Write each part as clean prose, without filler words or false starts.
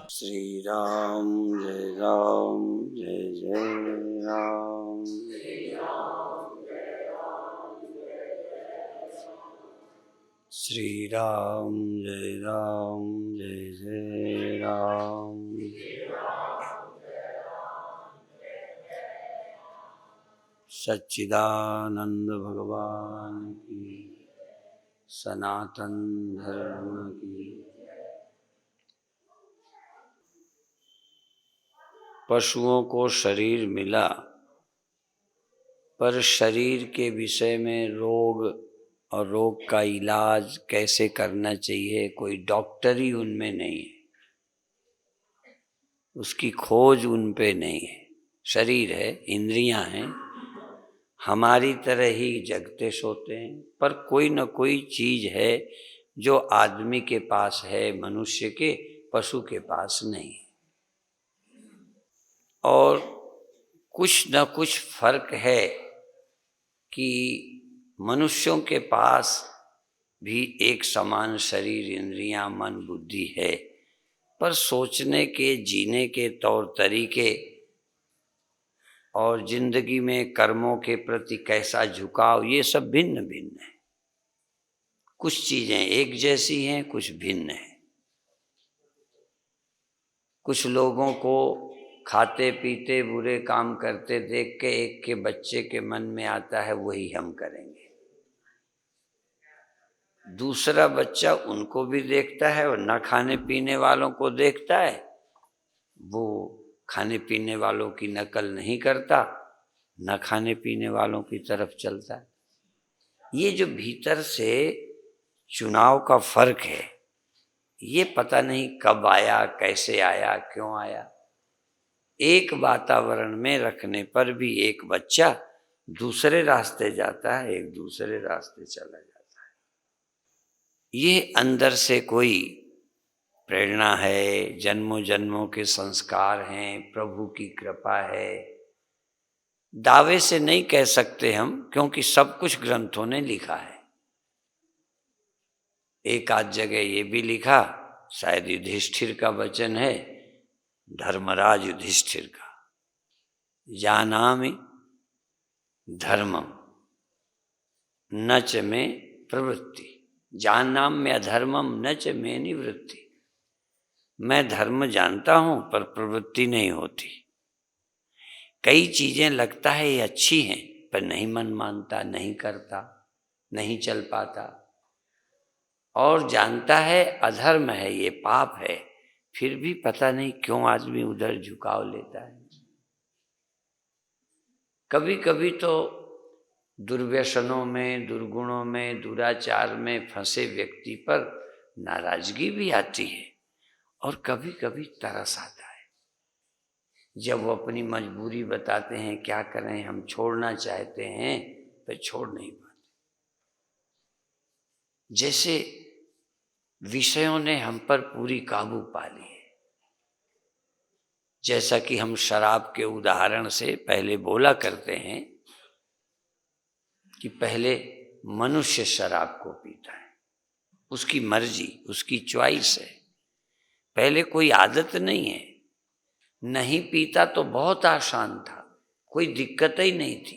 श्री राम जय जय राम। श्री राम जय जय राम। सच्चिदानंद भगवान की, सनातन धर्म की। पशुओं को शरीर मिला, पर शरीर के विषय में रोग और रोग का इलाज कैसे करना चाहिए कोई डॉक्टर ही उनमें नहीं है, उसकी खोज उन पे नहीं है। शरीर है, इंद्रियां हैं, हमारी तरह ही जगते सोते हैं, पर कोई न कोई चीज है जो आदमी के पास है, मनुष्य के, पशु के पास नहीं है। और कुछ न कुछ फर्क है कि मनुष्यों के पास भी एक समान शरीर, इंद्रियां, मन, बुद्धि है, पर सोचने के, जीने के तौर तरीके और जिंदगी में कर्मों के प्रति कैसा झुकाव, ये सब भिन्न भिन्न है। कुछ चीजें एक जैसी हैं, कुछ भिन्न हैं। कुछ लोगों को खाते पीते बुरे काम करते देख के एक के बच्चे के मन में आता है वही हम करेंगे। दूसरा बच्चा उनको भी देखता है और न खाने पीने वालों को देखता है, वो खाने पीने वालों की नकल नहीं करता, न खाने पीने वालों की तरफ चलता है। ये जो भीतर से चुनाव का फर्क है, ये पता नहीं कब आया, कैसे आया, क्यों आया। एक वातावरण में रखने पर भी एक बच्चा दूसरे रास्ते जाता है, एक दूसरे रास्ते चला जाता है। ये अंदर से कोई प्रेरणा है, जन्मों जन्मों के संस्कार हैं, प्रभु की कृपा है। दावे से नहीं कह सकते हम, क्योंकि सब कुछ ग्रंथों ने लिखा है। एक आध जगह ये भी लिखा, शायद युधिष्ठिर का वचन है, धर्मराज युधिष्ठिर का, जानामि धर्मम न च मे प्रवृत्ति, जानाम में अधर्मम न च मे निवृत्ति। मैं धर्म जानता हूं पर प्रवृत्ति नहीं होती। कई चीजें लगता है ये अच्छी हैं, पर नहीं मन मानता, नहीं करता, नहीं चल पाता। और जानता है अधर्म है, ये पाप है, फिर भी पता नहीं क्यों आदमी उधर झुकाव लेता है। कभी कभी तो दुर्व्यसनों में, दुर्गुणों में, दुराचार में फंसे व्यक्ति पर नाराजगी भी आती है और कभी कभी तरस आता है। जब वो अपनी मजबूरी बताते हैं, क्या करें, हम छोड़ना चाहते हैं पर छोड़ नहीं पाते। जैसे विषयों ने हम पर पूरी काबू पा ली है। जैसा कि हम शराब के उदाहरण से पहले बोला करते हैं कि पहले मनुष्य शराब को पीता है, उसकी मर्जी, उसकी चॉइस है। पहले कोई आदत नहीं है, नहीं पीता तो बहुत आसान था, कोई दिक्कत ही नहीं थी,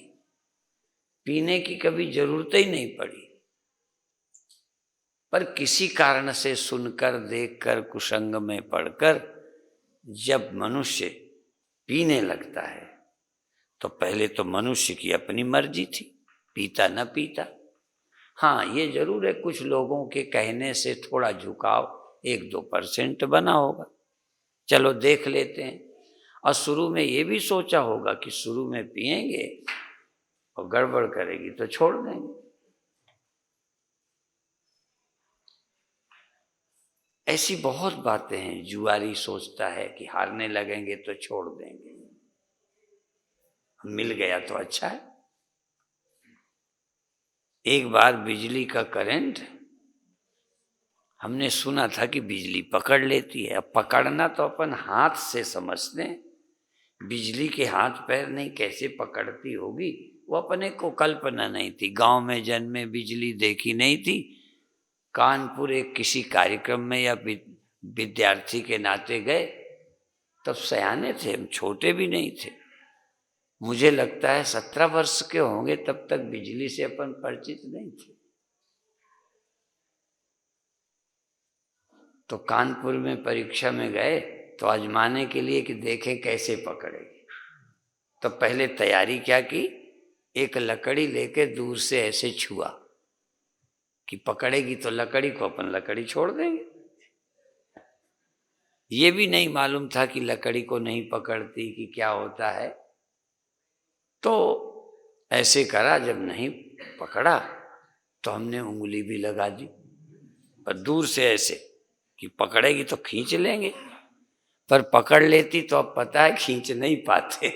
पीने की कभी जरूरत ही नहीं पड़ी। पर किसी कारण से सुनकर, देखकर, कुसंग में पढ़कर जब मनुष्य पीने लगता है, तो पहले तो मनुष्य की अपनी मर्जी थी, पीता न पीता। हाँ, ये जरूर है कुछ लोगों के कहने से थोड़ा झुकाव 1-2% बना होगा, चलो देख लेते हैं। और शुरू में ये भी सोचा होगा कि शुरू में पिएंगे और गड़बड़ करेगी तो छोड़ देंगे। ऐसी बहुत बातें हैं। जुआरी सोचता है कि हारने लगेंगे तो छोड़ देंगे, मिल गया तो अच्छा है। एक बार बिजली का करंट, हमने सुना था कि बिजली पकड़ लेती है। अब पकड़ना तो अपन हाथ से समझते हैं, बिजली के हाथ पैर नहीं, कैसे पकड़ती होगी वो अपने को कल्पना नहीं थी। गांव में जन्मे, बिजली देखी नहीं थी। कानपुर एक किसी कार्यक्रम में या विद्यार्थी के नाते गए, तब सयाने थे हम, छोटे भी नहीं थे। मुझे लगता है 17 वर्ष के होंगे, तब तक बिजली से अपन परिचित नहीं थे। तो कानपुर में परीक्षा में गए तो आजमाने के लिए कि देखें कैसे पकड़ेगी। तो पहले तैयारी क्या की, एक लकड़ी लेके दूर से ऐसे छुआ कि पकड़ेगी तो लकड़ी को अपन लकड़ी छोड़ देंगे। ये भी नहीं मालूम था कि लकड़ी को नहीं पकड़ती कि क्या होता है। तो ऐसे करा, जब नहीं पकड़ा तो हमने उंगली भी लगा दी, पर दूर से ऐसे कि पकड़ेगी तो खींच लेंगे, पर पकड़ लेती तो अब पता है खींच नहीं पाते।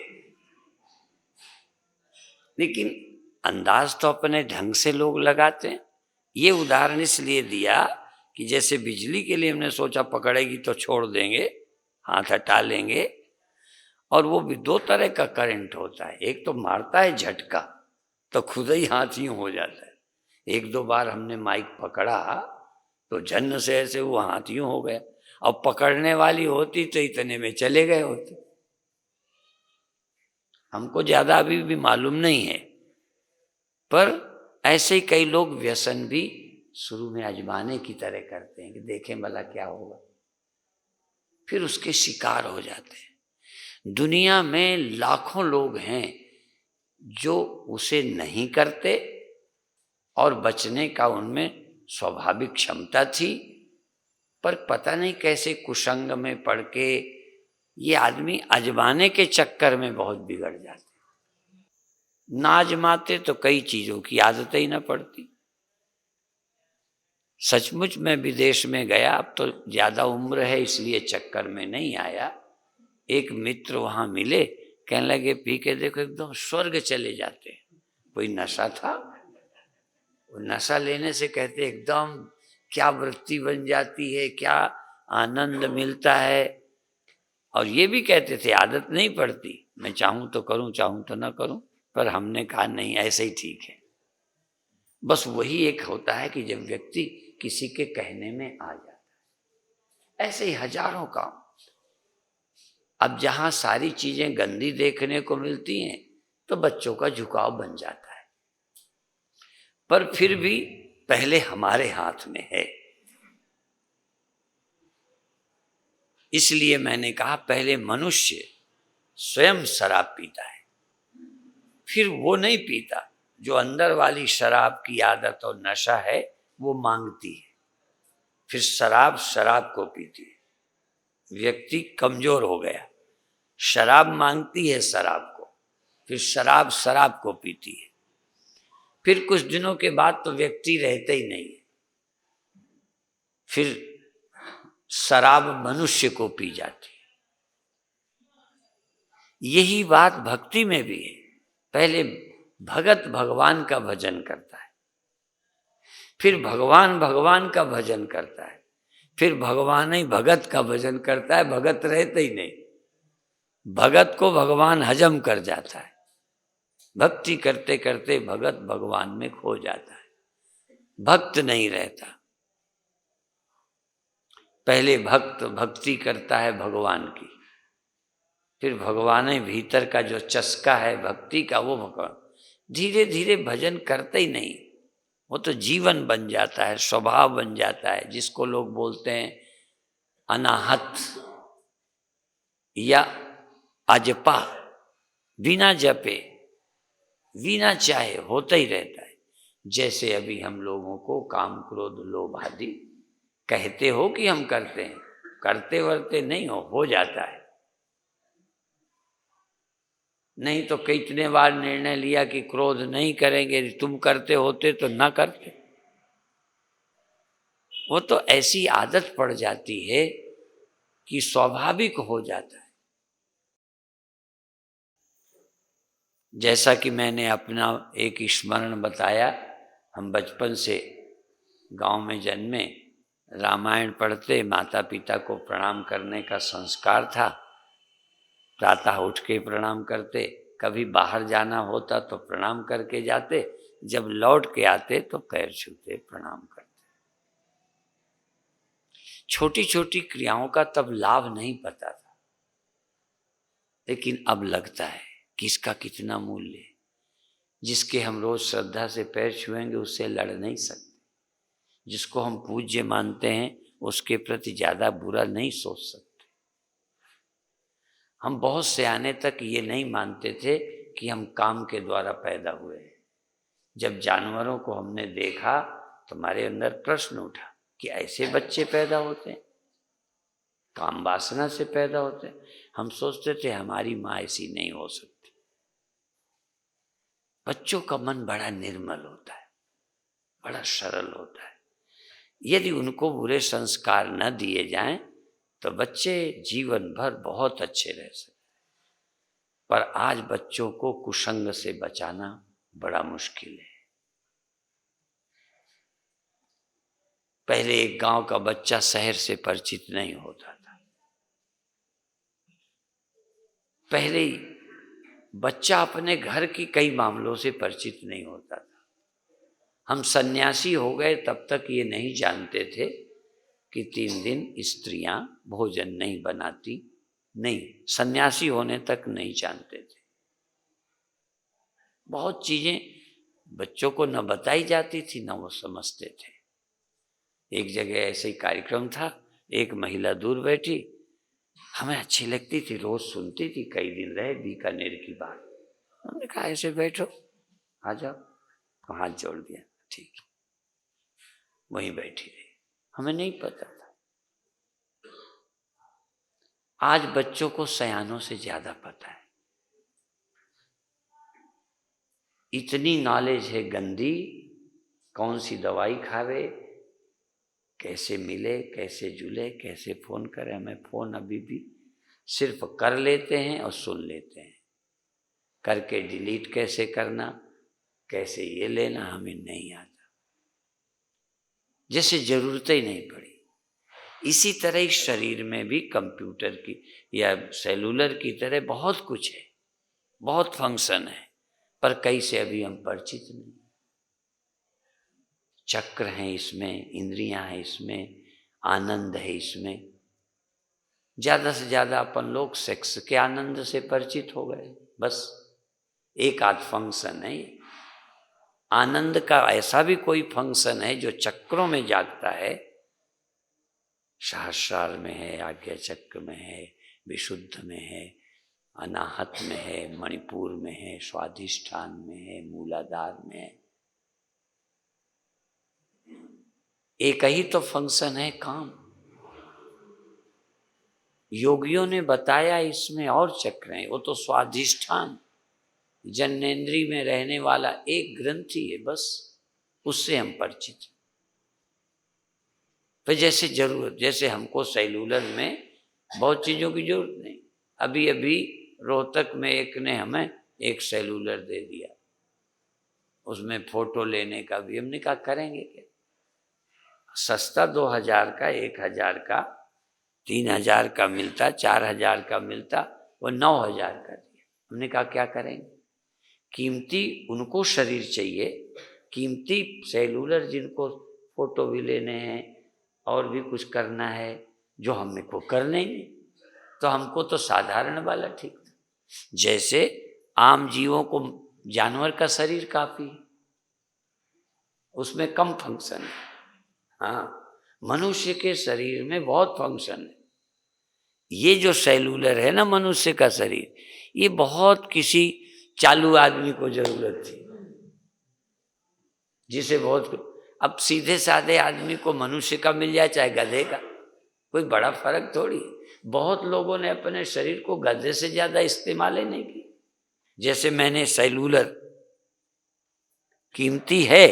लेकिन अंदाज तो अपने ढंग से लोग लगाते हैं। ये उदाहरण इसलिए दिया कि जैसे बिजली के लिए हमने सोचा पकड़ेगी तो छोड़ देंगे, हाथ हटा लेंगे, और वो भी दो तरह का करंट होता है। एक तो मारता है झटका, तो खुद ही हाथ यूं हो जाता है। एक दो बार हमने माइक पकड़ा तो झन्न से ऐसे वो हाथ यूं हो गया, अब पकड़ने वाली होती तो इतने में चले गए होते। हमको ज्यादा अभी भी मालूम नहीं है, पर ऐसे ही कई लोग व्यसन भी शुरू में आजमाने की तरह करते हैं कि देखें भला क्या होगा, फिर उसके शिकार हो जाते हैं। दुनिया में लाखों लोग हैं जो उसे नहीं करते और बचने का उनमें स्वाभाविक क्षमता थी, पर पता नहीं कैसे कुसंग में पड़ के ये आदमी आजमाने के चक्कर में बहुत बिगड़ जाते। ना आजमाते तो कई चीजों की आदत ही ना पड़ती। सचमुच में विदेश में गया, अब तो ज्यादा उम्र है इसलिए चक्कर में नहीं आया। एक मित्र वहां मिले, कहने लगे पी के देखो एकदम स्वर्ग चले जाते हैं। कोई नशा था, वो नशा लेने से कहते एकदम क्या वृत्ति बन जाती है, क्या आनंद मिलता है। और ये भी कहते थे आदत नहीं पड़ती, मैं चाहूं तो करूं चाहूं तो ना करूं, पर हमने कहा नहीं ऐसे ही ठीक है। बस वही एक होता है कि जब व्यक्ति किसी के कहने में आ जाता है। ऐसे ही हजारों काम। अब जहां सारी चीजें गंदी देखने को मिलती हैं तो बच्चों का झुकाव बन जाता है, पर फिर भी पहले हमारे हाथ में है। इसलिए मैंने कहा पहले मनुष्य स्वयं शराब पीता है, फिर वो नहीं पीता, जो अंदर वाली शराब की आदत और नशा है वो मांगती है, फिर शराब शराब को पीती है। व्यक्ति कमजोर हो गया, शराब मांगती है शराब को, फिर शराब शराब को पीती है, फिर कुछ दिनों के बाद तो व्यक्ति रहते ही नहीं है, फिर शराब मनुष्य को पी जाती है। यही बात भक्ति में भी है। पहले भगत भगवान का भजन करता है, फिर भगवान भगवान का भजन करता है, फिर भगवान ही भगत का भजन करता है। भगत रहते ही नहीं, भगत को भगवान हजम कर जाता है। भक्ति करते करते भगत भगवान में खो जाता है, भक्त नहीं रहता। पहले भक्त भक्ति करता है भगवान की, फिर भगवान ही भीतर का जो चस्का है भक्ति का वो भगवान, धीरे धीरे भजन करते ही नहीं, वो तो जीवन बन जाता है, स्वभाव बन जाता है, जिसको लोग बोलते हैं अनाहत या अजपा। बिना जपे बिना चाहे होता ही रहता है। जैसे अभी हम लोगों को काम क्रोध लोभ आदि कहते हो कि हम करते हैं, करते वर्ते नहीं हो जाता है। नहीं तो कितने बार निर्णय लिया कि क्रोध नहीं करेंगे, तुम करते होते तो ना करते। वो तो ऐसी आदत पड़ जाती है कि स्वाभाविक हो जाता है। जैसा कि मैंने अपना एक स्मरण बताया, हम बचपन से गांव में जन्मे, रामायण पढ़ते, माता पिता को प्रणाम करने का संस्कार था, प्रातः उठ के प्रणाम करते, कभी बाहर जाना होता तो प्रणाम करके जाते, जब लौट के आते तो पैर छूते प्रणाम करते। छोटी छोटी क्रियाओं का तब लाभ नहीं पता था, लेकिन अब लगता है कि इसका कितना मूल्य है। जिसके हम रोज श्रद्धा से पैर छुएंगे उससे लड़ नहीं सकते, जिसको हम पूज्य मानते हैं उसके प्रति ज्यादा बुरा नहीं सोच सकते। हम बहुत सयाने तक ये नहीं मानते थे कि हम काम के द्वारा पैदा हुए हैं। जब जानवरों को हमने देखा तो हमारे अंदर प्रश्न उठा कि ऐसे बच्चे पैदा होते हैं, काम वासना से पैदा होते हैं। हम सोचते थे हमारी माँ ऐसी नहीं हो सकती। बच्चों का मन बड़ा निर्मल होता है, बड़ा सरल होता है। यदि उनको बुरे संस्कार न दिए जाएं तो बच्चे जीवन भर बहुत अच्छे रह सकते। पर आज बच्चों को कुसंग से बचाना बड़ा मुश्किल है। पहले एक गांव का बच्चा शहर से परिचित नहीं होता था। पहले ही बच्चा अपने घर की कई मामलों से परिचित नहीं होता था। हम सन्यासी हो गए तब तक ये नहीं जानते थे कि 3 दिन स्त्रियां भोजन नहीं बनाती। नहीं, सन्यासी होने तक नहीं जानते थे। बहुत चीजें बच्चों को न बताई जाती थी न वो समझते थे। एक जगह ऐसे ही कार्यक्रम था, एक महिला दूर बैठी, हमें अच्छी लगती थी, रोज सुनती थी, कई दिन रहे, बीकानेर की बात। हमने कहा ऐसे बैठो, आ जाओ, तो हाथ जोड़ दिया, ठीक, वहीं बैठी रही। हमें नहीं पता था। आज बच्चों को सयानों से ज्यादा पता है। इतनी नॉलेज है गंदी, कौन सी दवाई खावे, कैसे मिले, कैसे जुले, कैसे फोन करें। हमें फोन अभी भी सिर्फ कर लेते हैं और सुन लेते हैं, करके डिलीट कैसे करना, कैसे ये लेना, हमें नहीं आता, जैसे जरूरत ही नहीं पड़ी। इसी तरह ही शरीर में भी कंप्यूटर की या सेलुलर की तरह बहुत कुछ है, बहुत फंक्शन है, पर कई से अभी हम परिचित नहीं। चक्र हैं इसमें, इंद्रियां हैं इसमें, आनंद है इसमें। ज्यादा से ज्यादा अपन लोग सेक्स के आनंद से परिचित हो गए, बस एक आध फंक्शन है। आनंद का ऐसा भी कोई फंक्शन है जो चक्रों में जागता है। सहस्रार में है, आज्ञा चक्र में है, विशुद्ध में है, अनाहत में है, मणिपुर में है, स्वाधिष्ठान में है, मूलाधार में है। एक ही तो फंक्शन है काम। योगियों ने बताया इसमें और चक्र हैं, वो तो स्वाधिष्ठान जन्नेन्द्रिय में रहने वाला एक ग्रंथि है, बस उससे हम परिचित हैं। फिर जैसे जरूरत, जैसे हमको सेलुलर में बहुत चीजों की जरूरत नहीं। अभी अभी रोहतक में एक ने हमें एक सेलुलर दे दिया, उसमें फोटो लेने का भी। हमने कहा करेंगे क्या, सस्ता 2000 का, 1000 का, 3000 का मिलता, 4000 का मिलता, वो 9000 का दिया। हमने कहा क्या करेंगे, कीमती उनको शरीर चाहिए, कीमती सेलुलर जिनको फोटो भी लेने हैं और भी कुछ करना है जो हमें को करने ही नहीं, तो हमको तो साधारण वाला ठीक था। जैसे आम जीवों को जानवर का शरीर काफी, उसमें कम फंक्शन है। हाँ, मनुष्य के शरीर में बहुत फंक्शन है। ये जो सेलुलर है ना मनुष्य का शरीर, ये बहुत किसी चालू आदमी को जरूरत थी, जिसे बहुत। अब सीधे साधे आदमी को मनुष्य का मिल जाए चाहे गधे का, कोई बड़ा फर्क थोड़ी। बहुत लोगों ने अपने शरीर को गधे से ज्यादा इस्तेमाल ही नहीं किया। जैसे मैंने सेलुलर कीमती है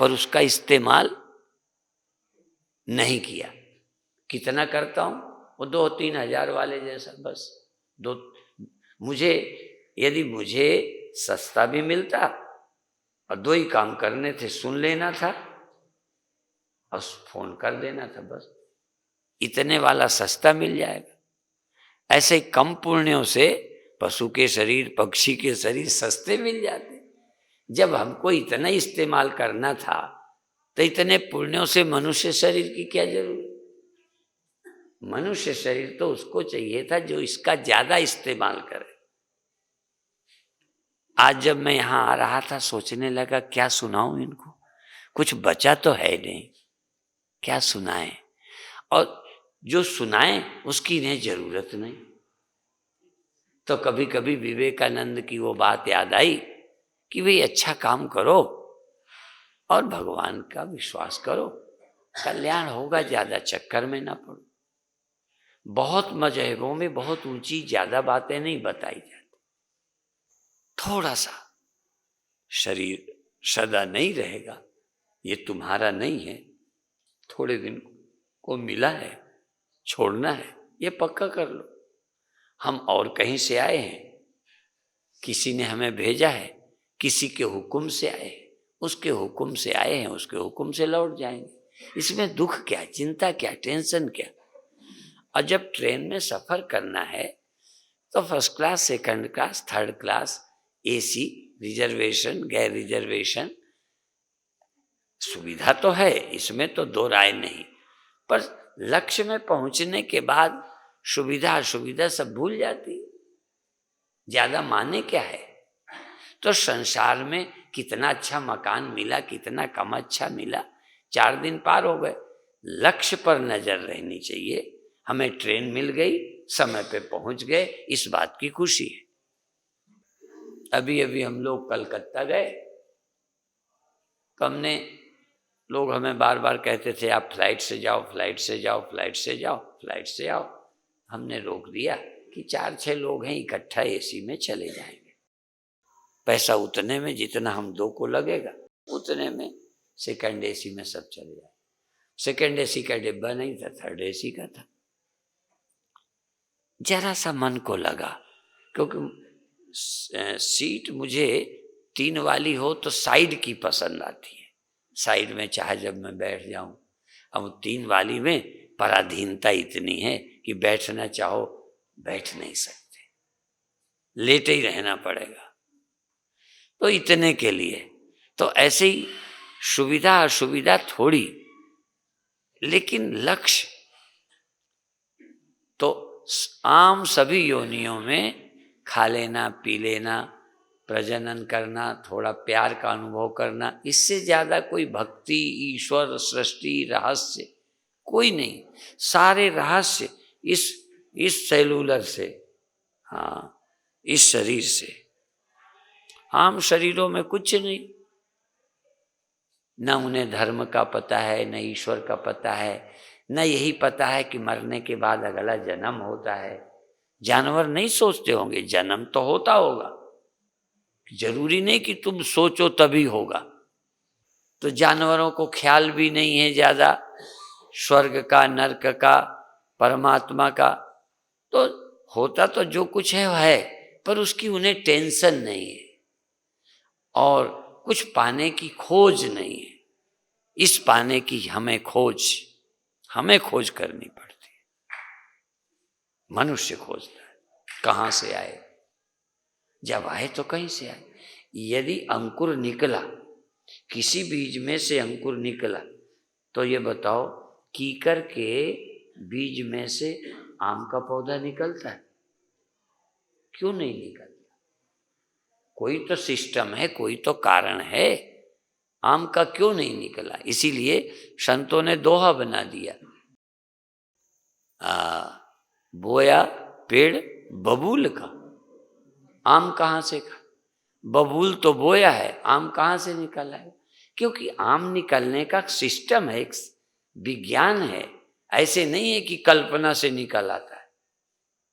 पर उसका इस्तेमाल नहीं किया। कितना करता हूं, वो 2-3 हजार वाले जैसा, बस दो। मुझे यदि मुझे सस्ता भी मिलता और 2 ही काम करने थे, सुन लेना था और फोन कर देना था, बस इतने वाला सस्ता मिल जाएगा। ऐसे कम पुण्यों से पशु के शरीर, पक्षी के शरीर सस्ते मिल जाते। जब हमको इतना इस्तेमाल करना था तो इतने पुण्यों से मनुष्य शरीर की क्या जरूरत। मनुष्य शरीर तो उसको चाहिए था जो इसका ज्यादा इस्तेमाल करे। आज जब मैं यहां आ रहा था सोचने लगा क्या सुनाऊं इनको, कुछ बचा तो है नहीं, क्या सुनाएं, और जो सुनाएं उसकी इन्हें जरूरत नहीं। तो कभी कभी विवेकानंद की वो बात याद आई कि भाई अच्छा काम करो और भगवान का विश्वास करो, कल्याण होगा, ज्यादा चक्कर में ना पड़ो। बहुत मजहबों में बहुत ऊंची ज्यादा बातें नहीं बताई जाती। थोड़ा सा शरीर सदा नहीं रहेगा, ये तुम्हारा नहीं है, थोड़े दिन को मिला है, छोड़ना है, ये पक्का कर लो। हम और कहीं से आए हैं, किसी ने हमें भेजा है, किसी के हुक्म से आए, उसके हुक्म से आए हैं, उसके हुक्म से लौट जाएंगे। इसमें दुख क्या, चिंता क्या, टेंशन क्या। और जब ट्रेन में सफर करना है तो first class, second class, third class, AC, reservation, गैर रिजर्वेशन, सुविधा तो है, इसमें तो दो राय नहीं, पर लक्ष्य में पहुंचने के बाद सुविधा असुविधा सब भूल जाती, ज्यादा माने क्या है। तो संसार में कितना अच्छा मकान मिला, कितना कम अच्छा मिला, 4 दिन पार हो गए। लक्ष्य पर नजर रहनी चाहिए। हमें ट्रेन मिल गई, समय पे पहुंच गए, इस बात की खुशी है। अभी अभी हम लोग कलकत्ता गए, तो हमने, लोग हमें बार बार कहते थे आप फ्लाइट से जाओ, फ्लाइट से जाओ, फ्लाइट से जाओ, फ्लाइट से आओ। हमने रोक दिया कि 4-6 लोग हैं, इकट्ठा एसी में चले जाएंगे, पैसा उतने में जितना हम 2 को लगेगा उतने में सेकंड एसी में सब चले जाए। सेकंड एसी का डिब्बा नहीं था, थर्ड एसी का था। जरा सा मन को लगा, क्योंकि सीट मुझे 3 वाली हो तो साइड की पसंद आती है, साइड में चाहे जब मैं बैठ जाऊं। अब 3 वाली में पराधीनता इतनी है कि बैठना चाहो बैठ नहीं सकते, लेटे ही रहना पड़ेगा। तो इतने के लिए तो ऐसे ही सुविधा असुविधा थोड़ी, लेकिन लक्ष्य तो आम सभी योनियों में खा लेना, पी लेना, प्रजनन करना, थोड़ा प्यार का अनुभव करना, इससे ज्यादा कोई भक्ति, ईश्वर, सृष्टि, रहस्य कोई नहीं। सारे रहस्य इस सेलुलर से, हाँ, इस शरीर से। आम शरीरों में कुछ नहीं, न उन्हें धर्म का पता है, न ईश्वर का पता है, न यही पता है कि मरने के बाद अगला जन्म होता है। जानवर नहीं सोचते होंगे, जन्म तो होता होगा, जरूरी नहीं कि तुम सोचो तभी होगा। तो जानवरों को ख्याल भी नहीं है ज्यादा स्वर्ग का, नरक का, परमात्मा का। तो होता तो जो कुछ है वह है, पर उसकी उन्हें टेंशन नहीं है और कुछ पाने की खोज नहीं है। इस पाने की हमें खोज करनी पड़ती है। मनुष्य खोजता है कहाँ से आए, जब आए तो कहीं से आए। यदि अंकुर निकला, किसी बीज में से अंकुर निकला, तो ये बताओ कीकर के बीज में से आम का पौधा निकलता है? क्यों नहीं निकलता? कोई तो सिस्टम है, कोई तो कारण है। आम का क्यों नहीं निकला? इसीलिए संतों ने दोहा बना दिया, बोया पेड़ बबूल का, आम कहाँ से खा? बबूल तो बोया है, आम कहाँ से निकला है? क्योंकि आम निकलने का सिस्टम है, एक विज्ञान है। ऐसे नहीं है कि कल्पना से निकल आता है,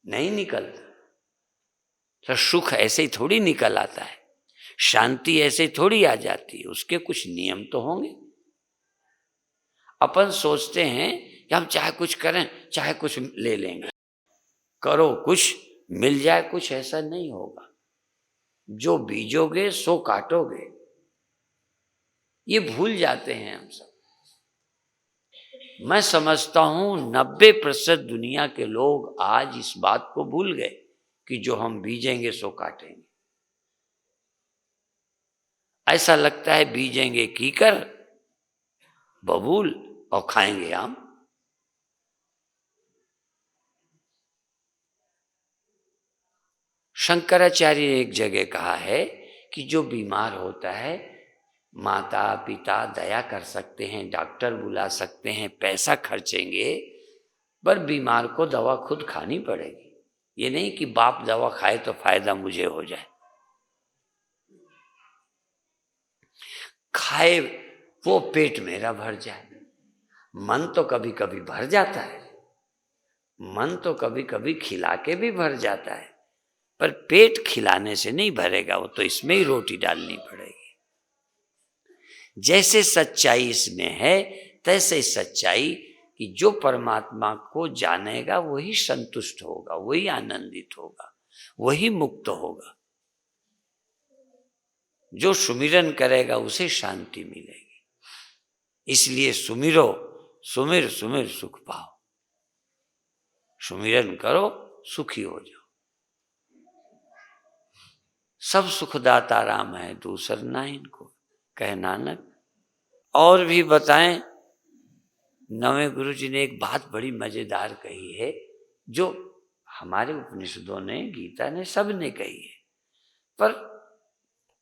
नहीं निकलता। तो सुख ऐसे ही थोड़ी निकल आता है, शांति ऐसे ही थोड़ी आ जाती है, उसके कुछ नियम तो होंगे। अपन सोचते हैं कि हम चाहे कुछ करें, चाहे कुछ ले लेंगे, करो कुछ मिल जाए कुछ, ऐसा नहीं होगा। जो बीजोगे सो काटोगे, ये भूल जाते हैं हम सब। मैं समझता हूं 90% दुनिया के लोग आज इस बात को भूल गए कि जो हम बीजेंगे सो काटेंगे। ऐसा लगता है बीजेंगे कीकर बबूल और खाएंगे आम। शंकराचार्य ने एक जगह कहा है कि जो बीमार होता है, माता पिता दया कर सकते हैं, डॉक्टर बुला सकते हैं, पैसा खर्चेंगे, पर बीमार को दवा खुद खानी पड़ेगी। ये नहीं कि बाप दवा खाए तो फायदा मुझे हो जाए। खाए वो पेट मेरा भर जाए। मन तो कभी कभी भर जाता है, मन तो कभी कभी खिला के भी भर जाता है, पर पेट खिलाने से नहीं भरेगा, वो तो इसमें ही रोटी डालनी पड़ेगी। जैसे सच्चाई इसमें है, तैसे सच्चाई कि जो परमात्मा को जानेगा वही संतुष्ट होगा, वही आनंदित होगा, वही मुक्त होगा। जो सुमिरन करेगा उसे शांति मिलेगी। इसलिए सुमिरो, सुमिर सुमिर सुख पाओ। सुमिरन करो, सुखी हो जाओ। सब सुखदाता राम है, दूसर ना इनको, कह नानक। और भी बताएं। नवें गुरु जी ने एक बात बड़ी मजेदार कही है, जो हमारे उपनिषदों ने, गीता ने, सब ने कही है, पर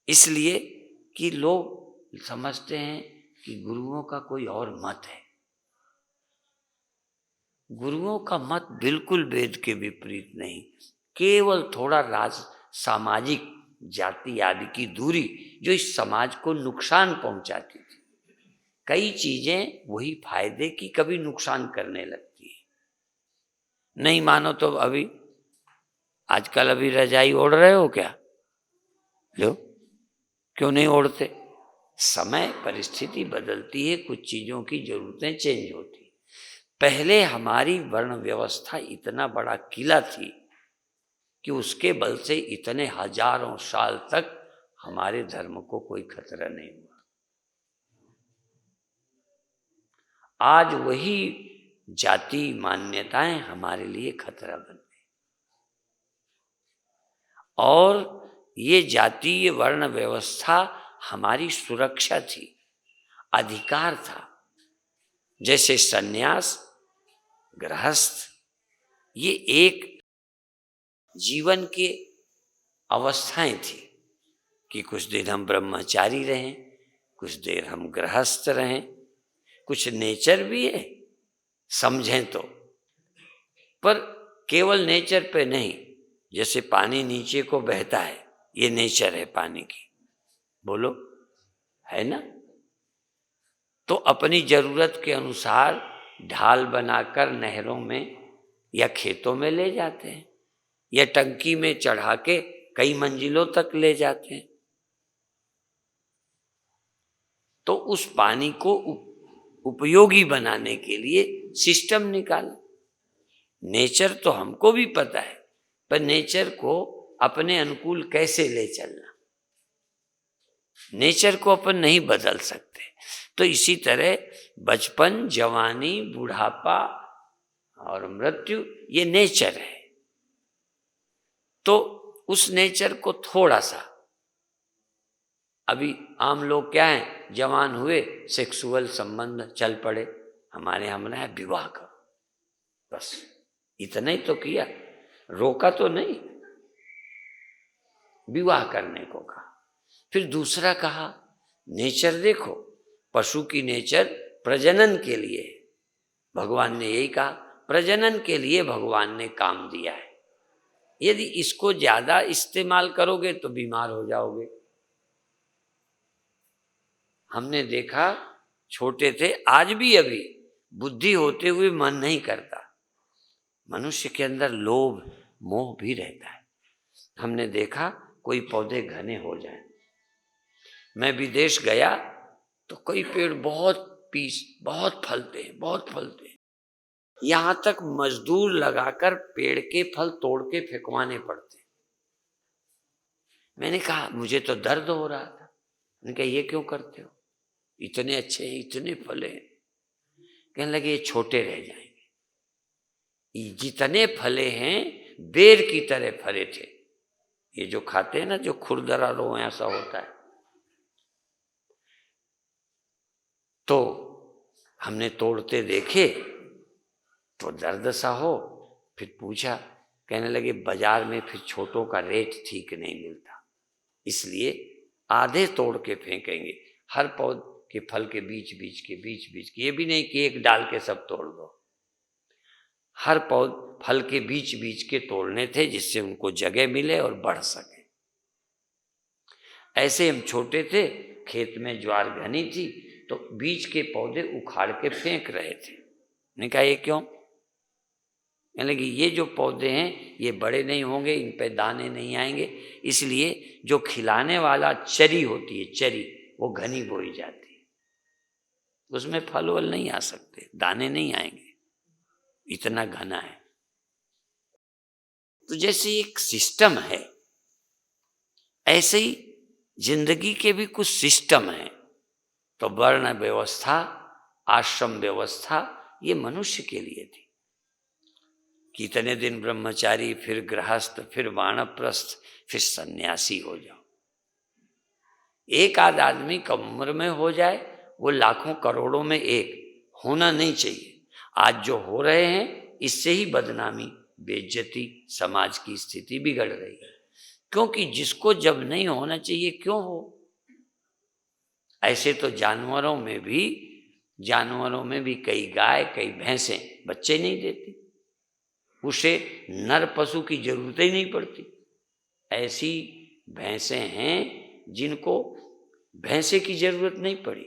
इसलिए कि लोग समझते हैं कि गुरुओं का कोई और मत है। गुरुओं का मत बिल्कुल वेद के विपरीत नहीं, केवल थोड़ा सामाजिक जाति आदि की दूरी जो इस समाज को नुकसान पहुंचाती थी। कई चीजें वही फायदे की कभी नुकसान करने लगती है। नहीं मानो तो अभी आजकल अभी रजाई ओढ़ रहे हो क्या? लो, क्यों नहीं ओढ़ते? समय परिस्थिति बदलती है, कुछ चीजों की जरूरतें चेंज होती। पहले हमारी वर्ण व्यवस्था इतना बड़ा किला थी कि उसके बल से इतने हजारों साल तक हमारे धर्म को कोई खतरा नहीं हुआ। आज वही जाति मान्यताएं हमारे लिए खतरा बन गई, और ये जातीय वर्ण व्यवस्था हमारी सुरक्षा थी, अधिकार था। जैसे सन्यास, गृहस्थ, ये एक जीवन के अवस्थाएं थी कि कुछ दिन हम ब्रह्मचारी रहें, कुछ देर हम गृहस्थ रहें, कुछ नेचर भी है समझें तो, पर केवल नेचर पे नहीं। जैसे पानी नीचे को बहता है, ये नेचर है पानी की, बोलो है ना? तो अपनी जरूरत के अनुसार ढाल बनाकर नहरों में या खेतों में ले जाते हैं, या टंकी में चढ़ा के कई मंजिलों तक ले जाते हैं। तो उस पानी को उपयोगी बनाने के लिए सिस्टम निकाला। नेचर तो हमको भी पता है, पर नेचर को अपने अनुकूल कैसे ले चलना, नेचर को अपन नहीं बदल सकते। तो इसी तरह बचपन, जवानी, बुढ़ापा और मृत्यु ये नेचर है। तो उस नेचर को थोड़ा सा, अभी आम लोग क्या है, जवान हुए सेक्सुअल संबंध चल पड़े, हमारे हमने है विवाह करो, बस इतना ही तो किया, रोका तो नहीं, विवाह करने को कहा। फिर दूसरा कहा नेचर देखो, पशु की नेचर प्रजनन के लिए, भगवान ने यही कहा, प्रजनन के लिए भगवान ने काम दिया है। यदि इसको ज्यादा इस्तेमाल करोगे तो बीमार हो जाओगे। हमने देखा, छोटे थे, आज भी अभी बुद्धि होते हुए मन नहीं करता, मनुष्य के अंदर लोभ मोह भी रहता है। हमने देखा कोई पौधे घने हो जाए, मैं विदेश गया तो कई पेड़ बहुत फलते हैं, बहुत फलते हैं, यहां तक मजदूर लगाकर पेड़ के फल तोड़ के फेंकवाने पड़ते। मैंने कहा मुझे तो दर्द हो रहा था। मैंने कहा ये क्यों करते हो, इतने अच्छे हैं, इतने फले हैं। कहने लगे ये छोटे रह जाएंगे। जितने फले हैं बेर की तरह फले थे, ये जो खाते हैं ना, जो खुरदरा रो ऐसा होता है। तो हमने तोड़ते देखे तो दर्द सा हो, फिर पूछा, कहने लगे बाजार में फिर छोटों का रेट ठीक नहीं मिलता, इसलिए आधे तोड़ के फेंकेंगे। हर पौध के फल के बीच बीच के, ये भी नहीं कि एक डाल के सब तोड़ दो। हर पौध फल के बीच बीच के तोड़ने थे, जिससे उनको जगह मिले और बढ़ सके। ऐसे हम छोटे थे, खेत में ज्वार घनी थी, तो बीज के पौधे उखाड़ के फेंक रहे थे। मैंने कहा ये क्यों? यानी कि ये जो पौधे हैं ये बड़े नहीं होंगे, इन पे दाने नहीं आएंगे, इसलिए जो खिलाने वाला चरी होती है, चरी, वो घनी बोई जाती है, उसमें फल वल नहीं आ सकते, दाने नहीं आएंगे, इतना घना है। तो जैसे एक सिस्टम है, ऐसे ही जिंदगी के भी कुछ सिस्टम हैं। तो वर्ण व्यवस्था, आश्रम व्यवस्था, ये मनुष्य के लिए थी। कितने दिन ब्रह्मचारी, फिर गृहस्थ, फिर वानप्रस्थ, फिर सन्यासी हो जाओ। एक आध आदमी कम उम्र में हो जाए, वो लाखों करोड़ों में एक होना नहीं चाहिए। आज जो हो रहे हैं, इससे ही बदनामी, बेइज्जती, समाज की स्थिति बिगड़ रही है। क्योंकि जिसको जब नहीं होना चाहिए क्यों हो? ऐसे तो जानवरों में भी कई गाय, कई भैंसें बच्चे नहीं देती, उसे नर पशु की जरूरत ही नहीं पड़ती। ऐसी भैंसें हैं जिनको भैंसे की जरूरत नहीं पड़ी।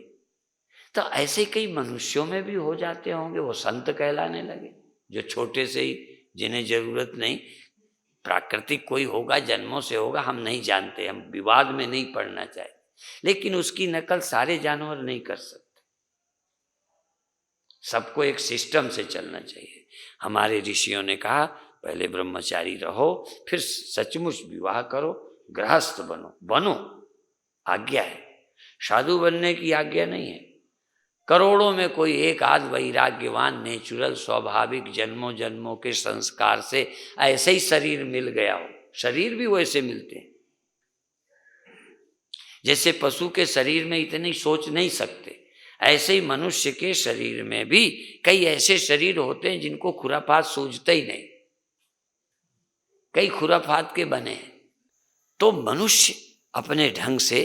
तो ऐसे कई मनुष्यों में भी हो जाते होंगे, वो संत कहलाने लगे, जो छोटे से ही, जिन्हें जरूरत नहीं। प्राकृतिक कोई होगा, जन्मों से होगा, हम नहीं जानते, हम विवाद में नहीं पड़ना चाहते, लेकिन उसकी नकल सारे जानवर नहीं कर सकते। सबको एक सिस्टम से चलना चाहिए। हमारे ऋषियों ने कहा पहले ब्रह्मचारी रहो, फिर सचमुच विवाह करो, गृहस्थ बनो, आज्ञा है। साधु बनने की आज्ञा नहीं है। करोड़ों में कोई एक आध वैराग्यवान, नेचुरल, स्वाभाविक, जन्मों जन्मों के संस्कार से ऐसे ही शरीर मिल गया हो। शरीर भी वैसे मिलते हैं, जैसे पशु के शरीर में इतनी सोच नहीं सकते, ऐसे ही मनुष्य के शरीर में भी कई ऐसे शरीर होते हैं जिनको खुराफात सूझते ही नहीं, कई खुराफात के बने हैं। तो मनुष्य अपने ढंग से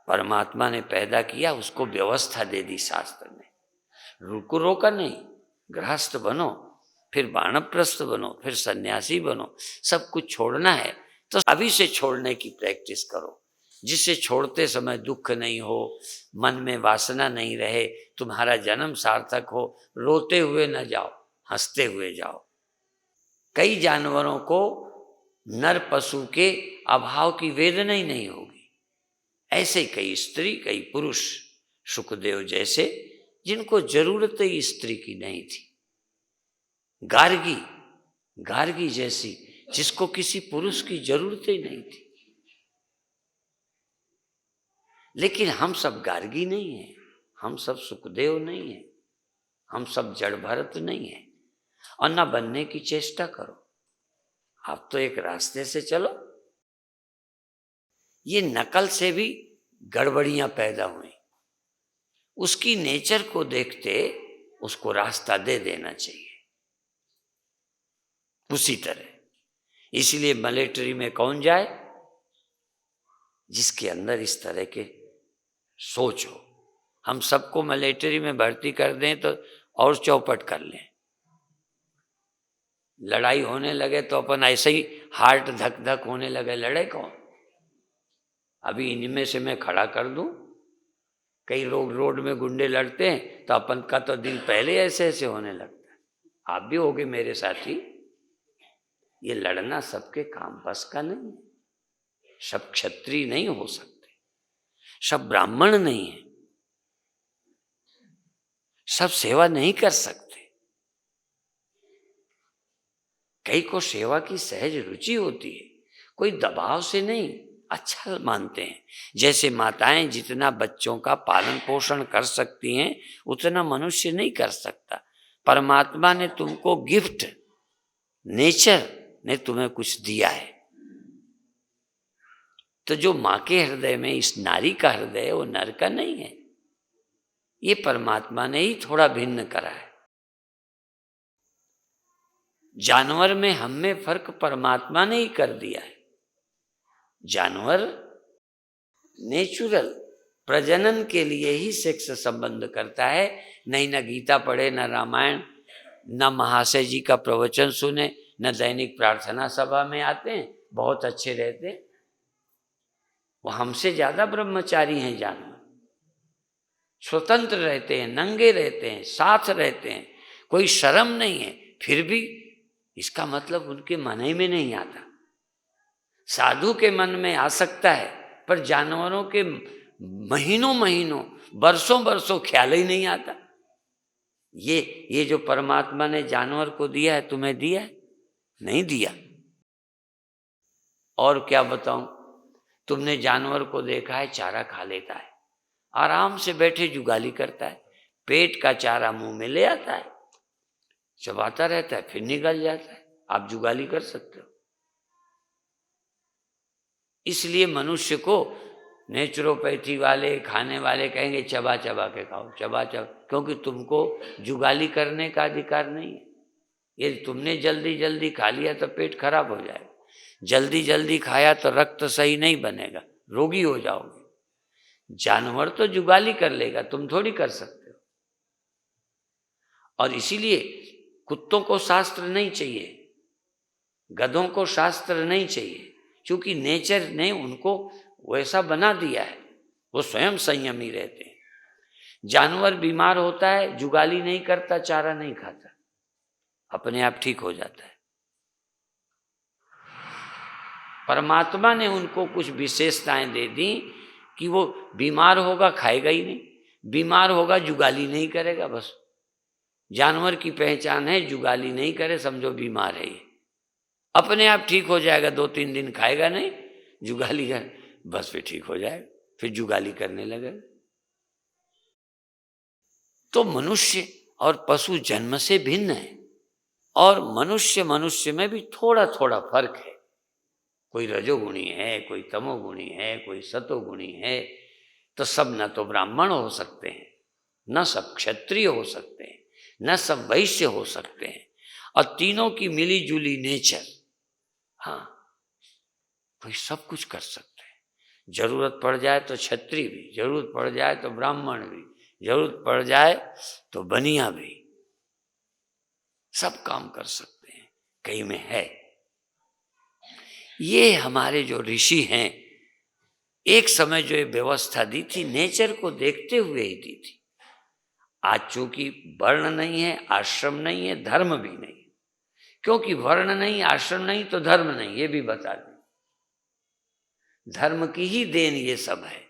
परमात्मा ने पैदा किया, उसको व्यवस्था दे दी शास्त्र ने। रुको रोका नहीं, गृहस्थ बनो, फिर वानप्रस्थ बनो, फिर सन्यासी बनो, सब कुछ छोड़ना है तो अभी से छोड़ने की प्रैक्टिस करो, जिससे छोड़ते समय दुख नहीं हो, मन में वासना नहीं रहे, तुम्हारा जन्म सार्थक हो। रोते हुए न जाओ, हंसते हुए जाओ। कई जानवरों को नर पशु के अभाव की वेदना ही नहीं होगी। ऐसे कई स्त्री, कई पुरुष, सुखदेव जैसे, जिनको जरूरत ही स्त्री की नहीं थी। गार्गी जैसी, जिसको किसी पुरुष की जरूरत ही नहीं थी। लेकिन हम सब गार्गी नहीं हैं, हम सब सुखदेव नहीं हैं, हम सब जड़ भरत नहीं हैं, और न बनने की चेष्टा करो। आप तो एक रास्ते से चलो। ये नकल से भी गड़बड़ियां पैदा हुई। उसकी नेचर को देखते उसको रास्ता दे देना चाहिए। उसी तरह इसलिए मिलिट्री में कौन जाए? जिसके अंदर इस तरह के सोच हो। हम सबको मिलिट्री में भर्ती कर दें तो और चौपट कर लें, लड़ाई होने लगे तो अपन ऐसे ही हार्ट धक धक होने लगे, लड़े कौन? अभी इनमें से मैं खड़ा कर दूं। कई लोग रोड में गुंडे लड़ते हैं तो अपन का तो दिल पहले ऐसे ऐसे होने लगता है। आप भी होगे मेरे साथी। ये लड़ना सबके काम बस का नहीं है। सब क्षत्रिय नहीं हो सकते, सब ब्राह्मण नहीं है, सब सेवा नहीं कर सकते। कई को सेवा की सहज रुचि होती है, कोई दबाव से नहीं, अच्छा मानते हैं। जैसे माताएं जितना बच्चों का पालन पोषण कर सकती हैं, उतना मनुष्य नहीं कर सकता। परमात्मा ने तुमको गिफ्ट, नेचर ने तुम्हें कुछ दिया है। तो जो माँ के हृदय में इस नारी का हृदय है, वो नर का नहीं है। ये परमात्मा ने ही थोड़ा भिन्न करा है। जानवर में हम में फर्क परमात्मा ने ही कर दिया है। जानवर नेचुरल प्रजनन के लिए ही सेक्स संबंध करता है, नहीं न गीता पढ़े, न रामायण, न महाशय जी का प्रवचन सुने, न दैनिक प्रार्थना सभा में आते हैं, बहुत अच्छे रहते हैं। वो हमसे ज्यादा ब्रह्मचारी हैं जानवर, स्वतंत्र रहते हैं, नंगे रहते हैं, साथ रहते हैं, कोई शर्म नहीं है। फिर भी इसका मतलब उनके मन ही में नहीं आता। साधु के मन में आ सकता है, पर जानवरों के महीनों महीनों, वर्षों वर्षों ख्याल ही नहीं आता। ये जो परमात्मा ने जानवर को दिया है, तुम्हें दिया है? नहीं दिया। और क्या बताऊं, तुमने जानवर को देखा है, चारा खा लेता है, आराम से बैठे जुगाली करता है, पेट का चारा मुंह में ले आता है, चबाता रहता है, फिर निकल जाता है। आप जुगाली कर सकते हो। इसलिए मनुष्य को नेचुरोपैथी वाले, खाने वाले कहेंगे चबा चबा के खाओ, चबा चबा, क्योंकि तुमको जुगाली करने का अधिकार नहीं है। यदि तुमने जल्दी जल्दी खा लिया तो पेट खराब हो जाएगा, जल्दी जल्दी खाया तो रक्त सही नहीं बनेगा, रोगी हो जाओगे। जानवर तो जुगाली कर लेगा, तुम थोड़ी कर सकते हो। और इसीलिए कुत्तों को शास्त्र नहीं चाहिए, गधों को शास्त्र नहीं चाहिए, क्योंकि नेचर ने उनको वैसा बना दिया है, वो स्वयं संयमी रहते हैं। जानवर बीमार होता है, जुगाली नहीं करता, चारा नहीं खाता, अपने आप ठीक हो जाता है। परमात्मा ने उनको कुछ विशेषताएं दे दी कि वो बीमार होगा खाएगा ही नहीं, बीमार होगा जुगाली नहीं करेगा, बस। जानवर की पहचान है जुगाली नहीं करे, समझो बीमार है ये, अपने आप ठीक हो जाएगा। 2-3 दिन खाएगा नहीं, जुगाली कर, बस फिर ठीक हो जाएगा, फिर जुगाली करने लगेगा। तो मनुष्य और पशु जन्म से भिन्न है, और मनुष्य में भी थोड़ा थोड़ा फर्क है। कोई रजोगुणी है, कोई तमोगुणी है, कोई सतोगुणी है। तो सब न तो ब्राह्मण हो सकते हैं, न सब क्षत्रिय हो सकते हैं, न सब वैश्य हो सकते हैं, और तीनों की मिली जुली नेचर, हाँ, कोई सब कुछ कर सकते हैं। जरूरत पड़ जाए तो क्षत्रिय भी, जरूरत पड़ जाए तो ब्राह्मण भी, जरूरत पड़ जाए तो बनिया भी, सब काम कर सकते हैं, कहीं में है। ये हमारे जो ऋषि हैं, एक समय जो ये व्यवस्था दी थी, नेचर को देखते हुए ही दी थी। आज चूंकि वर्ण नहीं है, आश्रम नहीं है, धर्म भी नहीं, क्योंकि वर्ण नहीं, आश्रम नहीं तो धर्म नहीं, ये भी बता दें। धर्म की ही देन ये सब है,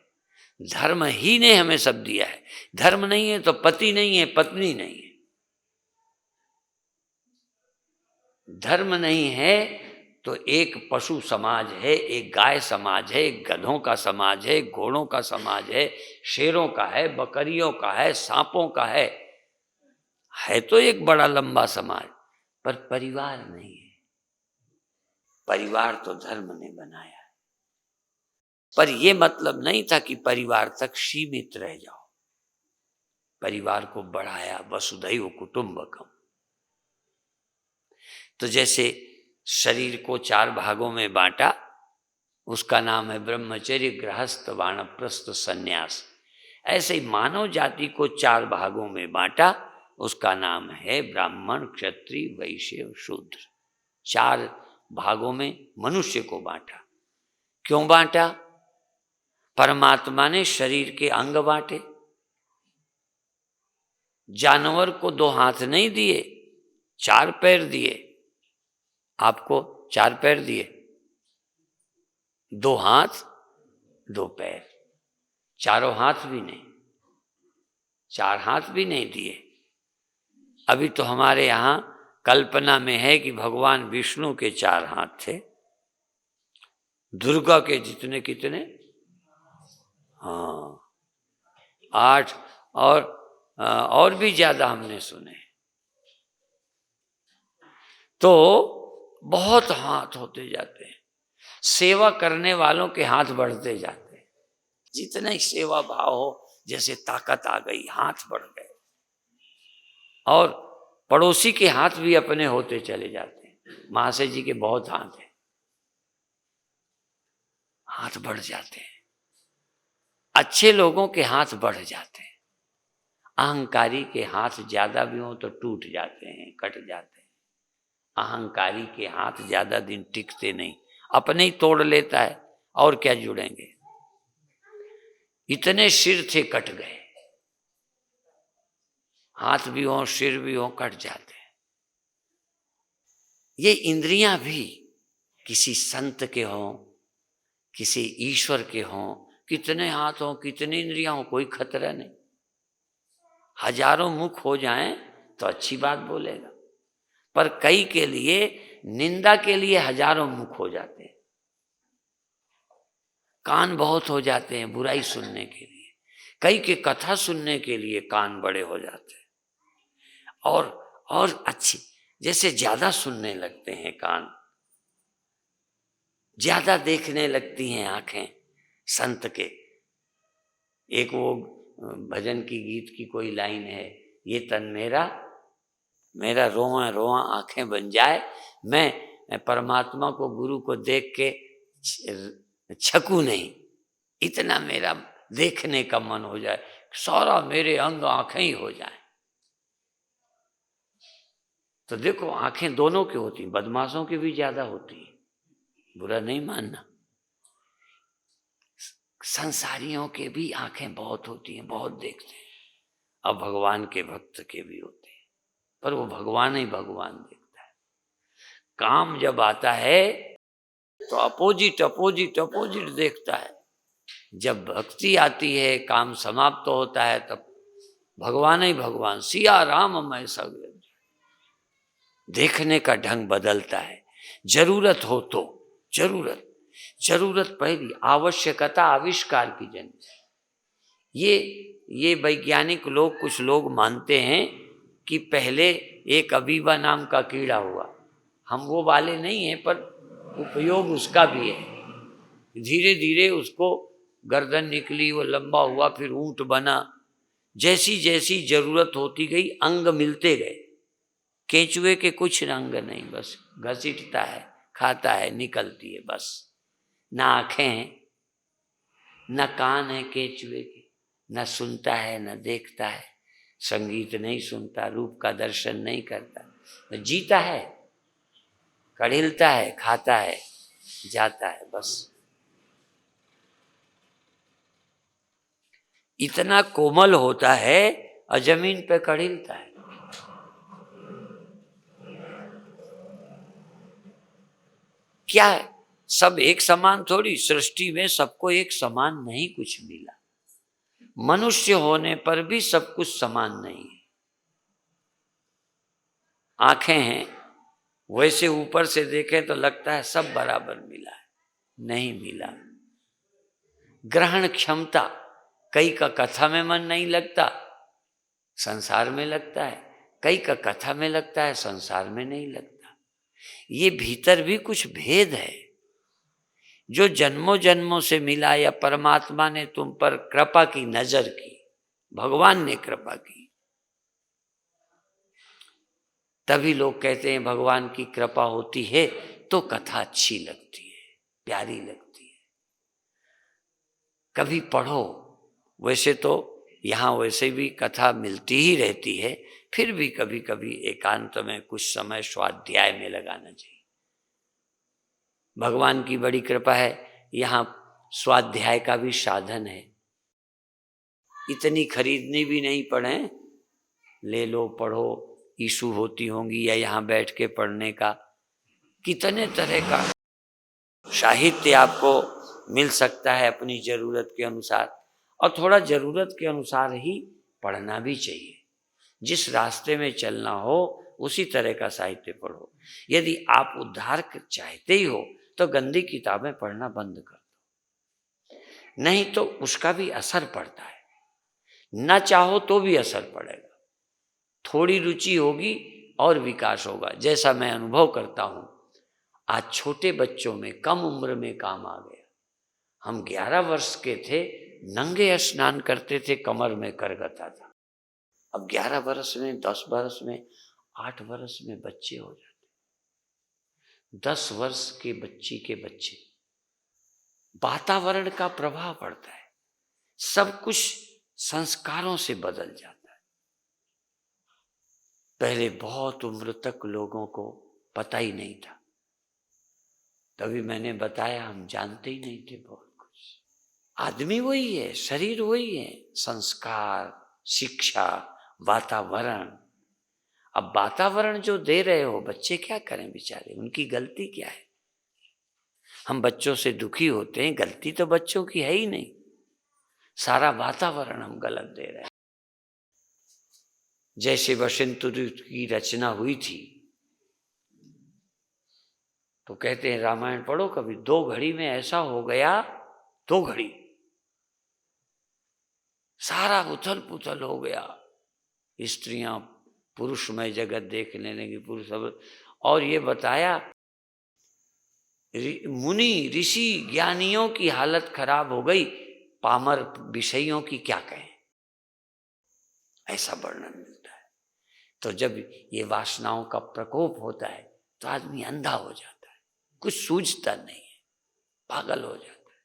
धर्म ही ने हमें सब दिया है। धर्म नहीं है तो पति नहीं है, पत्नी नहीं है। धर्म नहीं है तो एक पशु समाज है, एक गाय समाज है, एक गधों का समाज है, एक घोड़ों का समाज है, शेरों का है, बकरियों का है, सांपों का है तो एक बड़ा लंबा समाज, पर परिवार नहीं है। परिवार तो धर्म ने बनाया है, पर यह मतलब नहीं था कि परिवार तक सीमित रह जाओ। परिवार को बढ़ाया, वसुधैव कुटुंबकम। तो जैसे शरीर को 4 भागों में बांटा, उसका नाम है ब्रह्मचर्य, गृहस्थ, वानप्रस्थ, सन्यास। ऐसे ही मानव जाति को 4 भागों में बांटा, उसका नाम है ब्राह्मण, क्षत्रिय, वैश्य, शूद्र। 4 भागों में मनुष्य को बांटा। क्यों बांटा? परमात्मा ने शरीर के अंग बांटे। जानवर को 2 हाथ नहीं दिए, 4 पैर दिए। आपको 4 पैर दिए, 2 हाथ 2 पैर, चारों हाथ भी नहीं, 4 हाथ भी नहीं दिए। अभी तो हमारे यहाँ कल्पना में है कि भगवान विष्णु के 4 हाथ थे, दुर्गा के जितने कितने, हाँ 8, और भी ज्यादा हमने सुने। तो बहुत हाथ होते जाते हैं। सेवा करने वालों के हाथ बढ़ते जाते हैं। जितना ही सेवा भाव हो, जैसे ताकत आ गई, हाथ बढ़ गए, और पड़ोसी के हाथ भी अपने होते चले जाते। महाशय जी के बहुत हाथ हैं, हाथ बढ़ जाते हैं। अच्छे लोगों के हाथ बढ़ जाते हैं। अहंकारी के हाथ ज्यादा भी हो तो टूट जाते हैं, कट जाते हैं। अहंकारी के हाथ ज्यादा दिन टिकते नहीं, अपने ही तोड़ लेता है, और क्या जुड़ेंगे। इतने सिर थे कट गए, हाथ भी हो सिर भी हो कट जाते हैं। ये इंद्रियां भी किसी संत के हों, किसी ईश्वर के हों, कितने हाथ हों, कितनी इंद्रियां हों, कोई खतरा नहीं। हजारों मुख हो जाएं तो अच्छी बात बोलेगा, पर कई के लिए निंदा के लिए हजारों मुख हो जाते हैं। कान बहुत हो जाते हैं बुराई सुनने के लिए, कई के कथा सुनने के लिए कान बड़े हो जाते हैं। और अच्छी, जैसे ज्यादा सुनने लगते हैं कान, ज्यादा देखने लगती हैं आंखें संत के। एक वो भजन की गीत की कोई लाइन है, ये तन मेरा मेरा रोआ रोआ आंखें बन जाए, मैं परमात्मा को गुरु को देख के छकू नहीं, इतना मेरा देखने का मन हो जाए, सारा मेरे अंग आंखें ही हो जाए। तो देखो आंखें दोनों की होती, बदमाशों की भी ज्यादा होती, बुरा नहीं मानना। संसारियों के भी आंखें बहुत होती हैं, बहुत देखते हैं। अब भगवान के भक्त के भी होते हैं, पर वो भगवान ही भगवान देखता है। काम जब आता है तो अपोजिट अपोजिट अपोजिट देखता है। जब भक्ति आती है, काम समाप्त होता है, तब भगवान ही भगवान, सिया राम मैं सब। देखने का ढंग बदलता है। जरूरत हो तो, जरूरत पहली, आवश्यकता आविष्कार की जन्म। ये वैज्ञानिक लोग, कुछ लोग मानते हैं कि पहले एक अमीबा नाम का कीड़ा हुआ। हम वो वाले नहीं हैं, पर उपयोग उसका भी है। धीरे धीरे उसको गर्दन निकली, वो लंबा हुआ, फिर ऊंट बना। जैसी जैसी जरूरत होती गई, अंग मिलते गए। केंचुए के कुछ अंग नहीं, बस घसीटता है, खाता है, निकलती है बस। ना आंखें हैं, न कान है केंचुए के, न सुनता है न देखता है, संगीत नहीं सुनता, रूप का दर्शन नहीं करता, न जीता है, कड़िलता है, खाता है, जाता है बस। इतना कोमल होता है और जमीन पे कड़िलता है। क्या है? सब एक समान थोड़ी, सृष्टि में सबको एक समान नहीं कुछ मिला। मनुष्य होने पर भी सब कुछ समान नहीं है। आंखें हैं, वैसे ऊपर से देखें तो लगता है सब बराबर मिला है, नहीं मिला। ग्रहण क्षमता, कई का कथा में मन नहीं लगता, संसार में लगता है, कई का कथा में लगता है, संसार में नहीं लगता। ये भीतर भी कुछ भेद है जो जन्मों जन्मों से मिला, या परमात्मा ने तुम पर कृपा की, नजर की, भगवान ने कृपा की। तभी लोग कहते हैं भगवान की कृपा होती है तो कथा अच्छी लगती है, प्यारी लगती है। कभी पढ़ो, वैसे तो यहाँ वैसे भी कथा मिलती ही रहती है, फिर भी कभी कभी एकांत में कुछ समय स्वाध्याय में लगाना चाहिए। भगवान की बड़ी कृपा है, यहाँ स्वाध्याय का भी साधन है। इतनी खरीदनी भी नहीं पड़े, ले लो पढ़ो, इशू होती होंगी, या यहाँ बैठ के पढ़ने का कितने तरह का साहित्य आपको मिल सकता है अपनी जरूरत के अनुसार। और थोड़ा जरूरत के अनुसार ही पढ़ना भी चाहिए। जिस रास्ते में चलना हो उसी तरह का साहित्य पढ़ो। यदि आप उद्धार चाहते ही हो तो गंदी किताबें पढ़ना बंद कर दो, नहीं तो उसका भी असर पड़ता है। न चाहो तो भी असर पड़ेगा। थोड़ी रुचि होगी और विकास होगा। जैसा मैं अनुभव करता हूं, आज छोटे बच्चों में कम उम्र में काम आ गया। हम 11 वर्ष के थे, नंगे स्नान करते थे, कमर में करगता था। अब 11 वर्ष में, 10 वर्ष में, 8 वर्ष में बच्चे हो जाते। 10 वर्ष के बच्ची के बच्चे, वातावरण का प्रभाव पड़ता है, सब कुछ संस्कारों से बदल जाता है। पहले बहुत उम्र तक लोगों को पता ही नहीं था, तभी मैंने बताया हम जानते ही नहीं थे बहुत कुछ। आदमी वही है, शरीर वही है, संस्कार, शिक्षा, वातावरण। अब वातावरण जो दे रहे हो, बच्चे क्या करें बेचारे, उनकी गलती क्या है? हम बच्चों से दुखी होते हैं, गलती तो बच्चों की है ही नहीं, सारा वातावरण हम गलत दे रहे हैं। जैसे वसंत ऋतु की रचना हुई थी, तो कहते हैं रामायण पढ़ो कभी, 2 घड़ी में ऐसा हो गया, 2 घड़ी सारा उथल पुथल हो गया, स्त्रियां पुरुषमय जगत देखने लगी, पुरुष सब। और ये बताया मुनि ऋषि ज्ञानियों की हालत खराब हो गई, पामर विषयों की क्या कहें, ऐसा वर्णन मिलता है। तो जब ये वासनाओं का प्रकोप होता है तो आदमी अंधा हो जाता है, कुछ सूझता नहीं है, पागल हो जाता है।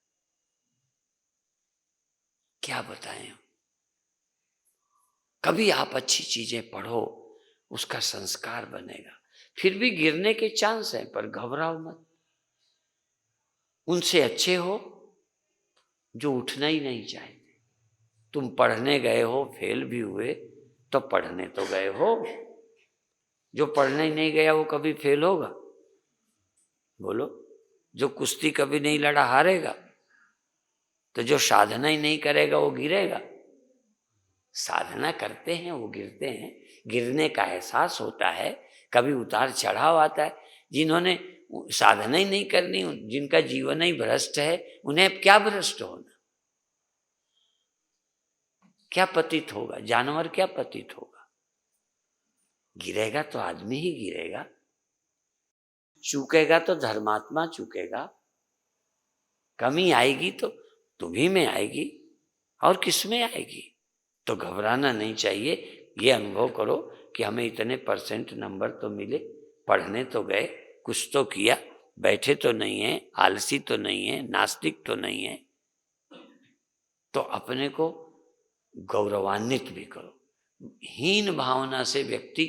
क्या बताएं हम? कभी आप अच्छी चीजें पढ़ो, उसका संस्कार बनेगा। फिर भी गिरने के चांस हैं, पर घबराओ मत। उनसे अच्छे हो जो उठना ही नहीं चाहते। तुम पढ़ने गए हो, फेल भी हुए तो पढ़ने तो गए हो। जो पढ़ने ही नहीं गया वो कभी फेल होगा? बोलो। जो कुश्ती कभी नहीं लड़ा हारेगा? तो जो साधना ही नहीं करेगा वो गिरेगा? साधना करते हैं वो गिरते हैं, गिरने का एहसास होता है, कभी उतार चढ़ाव आता है। जिन्होंने साधना ही नहीं करनी, जिनका जीवन ही भ्रष्ट है, उन्हें क्या भ्रष्ट होना? क्या पतित होगा? जानवर क्या पतित होगा? गिरेगा तो आदमी ही गिरेगा, चूकेगा तो धर्मात्मा चूकेगा। कमी आएगी तो तुम्ही में आएगी, और किस में आएगी? तो घबराना नहीं चाहिए। ये अनुभव करो कि हमें इतने % नंबर तो मिले, पढ़ने तो गए, कुछ तो किया, बैठे तो नहीं है, आलसी तो नहीं है, नास्तिक तो नहीं है। तो अपने को गौरवान्वित भी करो। हीन भावना से व्यक्ति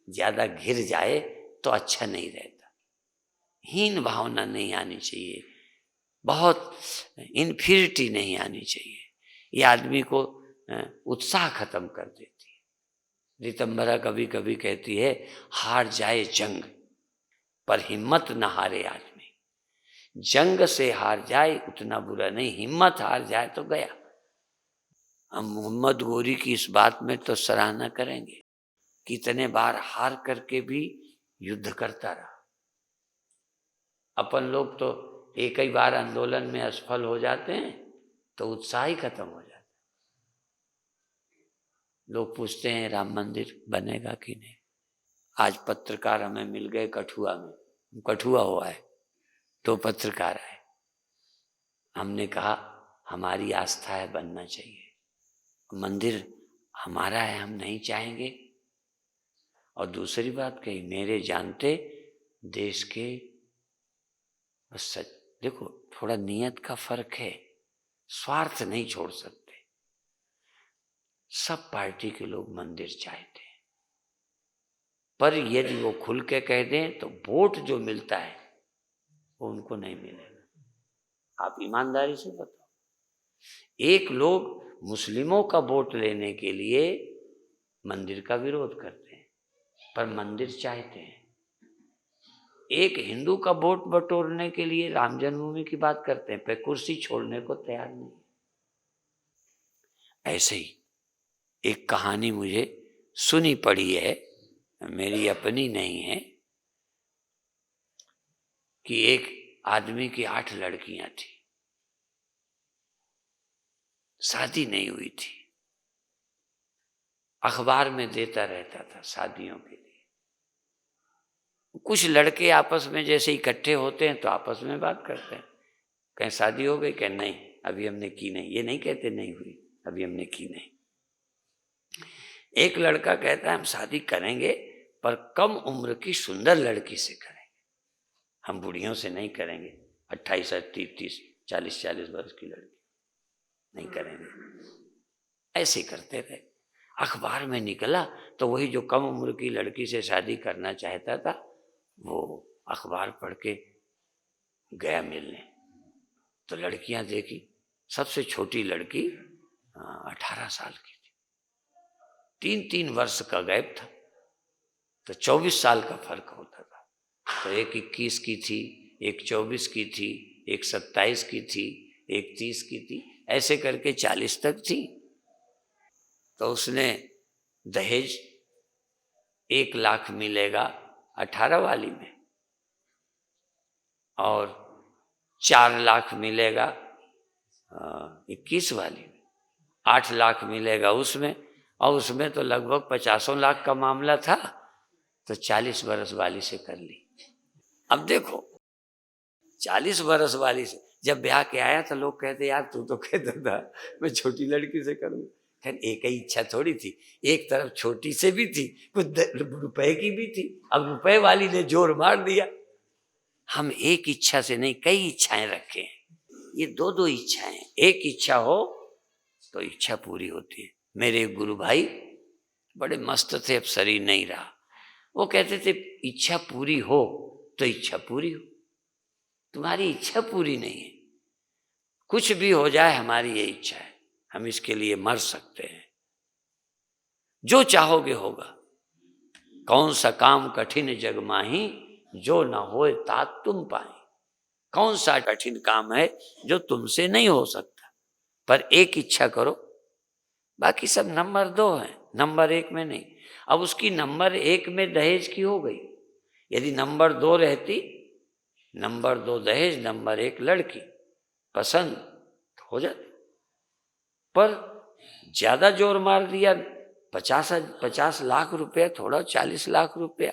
ज्यादा घिर जाए तो अच्छा नहीं रहता। हीन भावना नहीं आनी चाहिए, बहुत इन्फिरिटी नहीं आनी चाहिए। ये आदमी को उत्साह खत्म कर देती है। ऋतंबरा कभी कभी कहती है, हार जाए जंग पर हिम्मत न हारे आदमी। जंग से हार जाए उतना बुरा नहीं, हिम्मत हार जाए तो गया। हम मोहम्मद गोरी की इस बात में तो सराहना करेंगे, कितने बार हार करके भी युद्ध करता रहा। अपन लोग तो एक ही बार आंदोलन में असफल हो जाते हैं तो उत्साह ही खत्म हो जाता है। लोग पूछते हैं राम मंदिर बनेगा कि नहीं। आज पत्रकार हमें मिल गए कठुआ में, कठुआ हुआ है तो पत्रकार आए, हमने कहा हमारी आस्था है बनना चाहिए, मंदिर हमारा है, हम नहीं चाहेंगे। और दूसरी बात कही, मेरे जानते देश के बस देखो थोड़ा नियत का फर्क है, स्वार्थ नहीं छोड़ सकते। सब पार्टी के लोग मंदिर चाहते हैं, पर यदि वो खुल के कह दें तो वोट जो मिलता है वो उनको नहीं मिलेगा। आप ईमानदारी से बताओ। एक लोग मुस्लिमों का वोट लेने के लिए मंदिर का विरोध करते हैं, पर मंदिर चाहते हैं। एक हिंदू का वोट बटोरने के लिए राम जन्मभूमि की बात करते हैं, पर कुर्सी छोड़ने को तैयार नहीं। ऐसे ही एक कहानी मुझे सुनी पड़ी है, मेरी अपनी नहीं है, कि एक आदमी की 8 लड़कियां थी, शादी नहीं हुई थी, अखबार में देता रहता था शादियों के लिए। कुछ लड़के आपस में जैसे इकट्ठे होते हैं तो आपस में बात करते हैं, कहीं शादी हो गई, कहीं नहीं अभी हमने की नहीं। ये नहीं कहते नहीं हुई, अभी हमने की नहीं। एक लड़का कहता है हम शादी करेंगे पर कम उम्र की सुंदर लड़की से करेंगे। हम बुढ़ियों से नहीं करेंगे, 28, 30, 40 वर्ष की लड़की नहीं करेंगे। ऐसे करते रहे। अखबार में निकला तो वही जो कम उम्र की लड़की से शादी करना चाहता था वो अखबार पढ़ के गया मिलने, तो लड़कियां देखी, सबसे छोटी लड़की 18 साल की थी, 3-3 वर्ष का गैप था, तो 24 साल का फर्क होता था। तो एक 21 की थी, एक 24 की थी, एक 27 की थी, एक 30 की थी, ऐसे करके 40 तक थी। तो उसने दहेज 1 लाख मिलेगा 18 वाली में और 4 लाख मिलेगा 21 वाली में, 8 लाख मिलेगा उसमें, और उसमें तो लगभग 50 लाख का मामला था, तो 40 वर्ष वाली से कर ली। अब देखो 40 वर्ष वाली से जब ब्याह के आया तो लोग कहते यार तू तो कहता था मैं छोटी लड़की से करूँ। खैर एक ही इच्छा थोड़ी थी, एक तरफ छोटी से भी थी, कुछ रुपए की भी थी। अब रुपए वाली ने जोर मार दिया। हम एक इच्छा से नहीं, कई इच्छाएं रखे हैं। ये दो इच्छाएं, एक इच्छा हो तो इच्छा पूरी होती है। मेरे गुरु भाई बड़े मस्त थे, अब शरीर नहीं रहा। वो कहते थे इच्छा पूरी हो तो इच्छा पूरी हो, तुम्हारी इच्छा पूरी नहीं है, कुछ भी हो जाए हमारी ये इच्छा है, हम इसके लिए मर सकते हैं, जो चाहोगे होगा। कौन सा काम कठिन जग माही, जो न होए तात तुम पाए। कौन सा कठिन काम है जो तुमसे नहीं हो सकता, पर एक इच्छा करो, बाकी सब नंबर 2 है, नंबर 1 में नहीं। अब उसकी नंबर 1 में दहेज की हो गई, यदि नंबर 2 रहती, नंबर 2 दहेज, नंबर 1 लड़की पसंद, हो जाती। पर ज्यादा जोर मार दिया, 50 लाख रुपया थोड़ा, 40 लाख रुपया,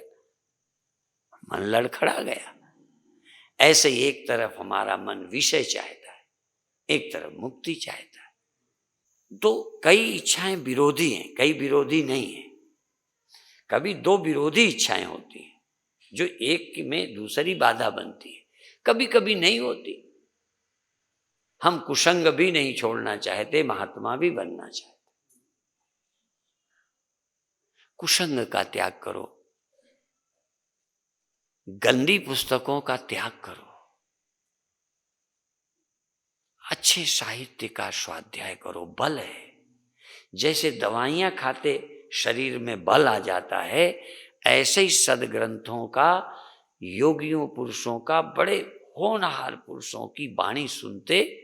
मन लड़खड़ा गया। ऐसे ही एक तरफ हमारा मन विषय चाहता है, एक तरफ मुक्ति चाहता है। तो कई इच्छाएं विरोधी हैं, कई विरोधी नहीं है। कभी 2 विरोधी इच्छाएं होती हैं जो एक में दूसरी बाधा बनती है, कभी कभी नहीं होती। हम कुसंग भी नहीं छोड़ना चाहते, महात्मा भी बनना चाहते। कुसंग का त्याग करो, गंदी पुस्तकों का त्याग करो, अच्छे साहित्य का स्वाध्याय करो। बल है, जैसे दवाइयां खाते शरीर में बल आ जाता है, ऐसे ही सदग्रंथों का, योगियों पुरुषों का, बड़े होनहार पुरुषों की वाणी सुनते,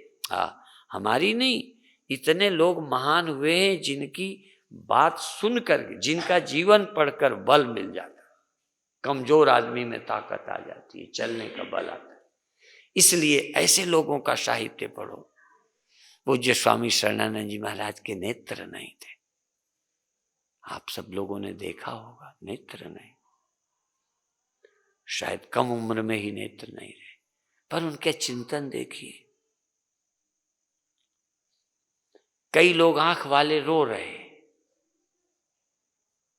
हमारी नहीं, इतने लोग महान हुए हैं जिनकी बात सुनकर, जिनका जीवन पढ़कर बल मिल जाता है। कमजोर आदमी में ताकत आ जाती है, चलने का बल आता है। इसलिए ऐसे लोगों का साहित्य पढ़ो। पूज्य स्वामी शरणानंद जी महाराज के नेत्र नहीं थे, आप सब लोगों ने देखा होगा, नेत्र नहीं, शायद कम उम्र में ही नेत्र नहीं रहे, पर उनके चिंतन देखिए। कई लोग आंख वाले रो रहे,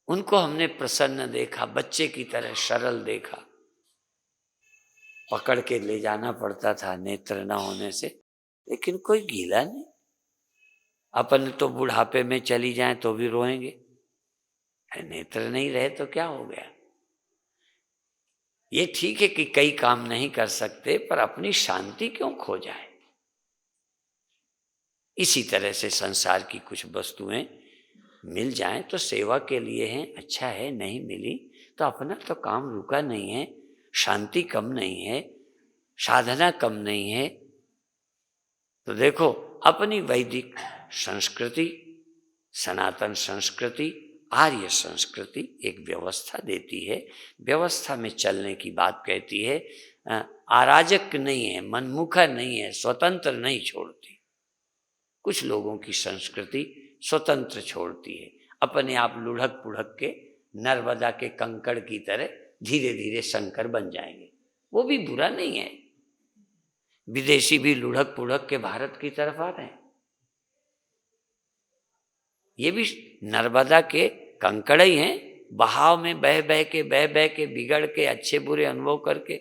उनको हमने प्रसन्न देखा, बच्चे की तरह सरल देखा। पकड़ के ले जाना पड़ता था नेत्र न होने से, लेकिन कोई गीला नहीं। अपन तो बुढ़ापे में चली जाएं तो भी रोएंगे, नेत्र नहीं रहे तो क्या हो गया। ये ठीक है कि कई काम नहीं कर सकते, पर अपनी शांति क्यों खो जाए। इसी तरह से संसार की कुछ वस्तुएं मिल जाएं तो सेवा के लिए हैं, अच्छा है, नहीं मिली तो अपना तो काम रुका नहीं है, शांति कम नहीं है, साधना कम नहीं है। तो देखो अपनी वैदिक संस्कृति, सनातन संस्कृति, आर्य संस्कृति एक व्यवस्था देती है, व्यवस्था में चलने की बात कहती है। अराजक नहीं है, मनमुखा नहीं है, स्वतंत्र नहीं छोड़ती। कुछ लोगों की संस्कृति स्वतंत्र छोड़ती है, अपने आप लुढ़क पुढ़क के नर्मदा के कंकड़ की तरह धीरे धीरे शंकर बन जाएंगे। वो भी बुरा नहीं है, विदेशी भी लुढ़क पुढ़क के भारत की तरफ आ रहे हैं, ये भी नर्मदा के कंकड़ ही हैं, बहाव में बह बह के बिगड़ के अच्छे बुरे अनुभव करके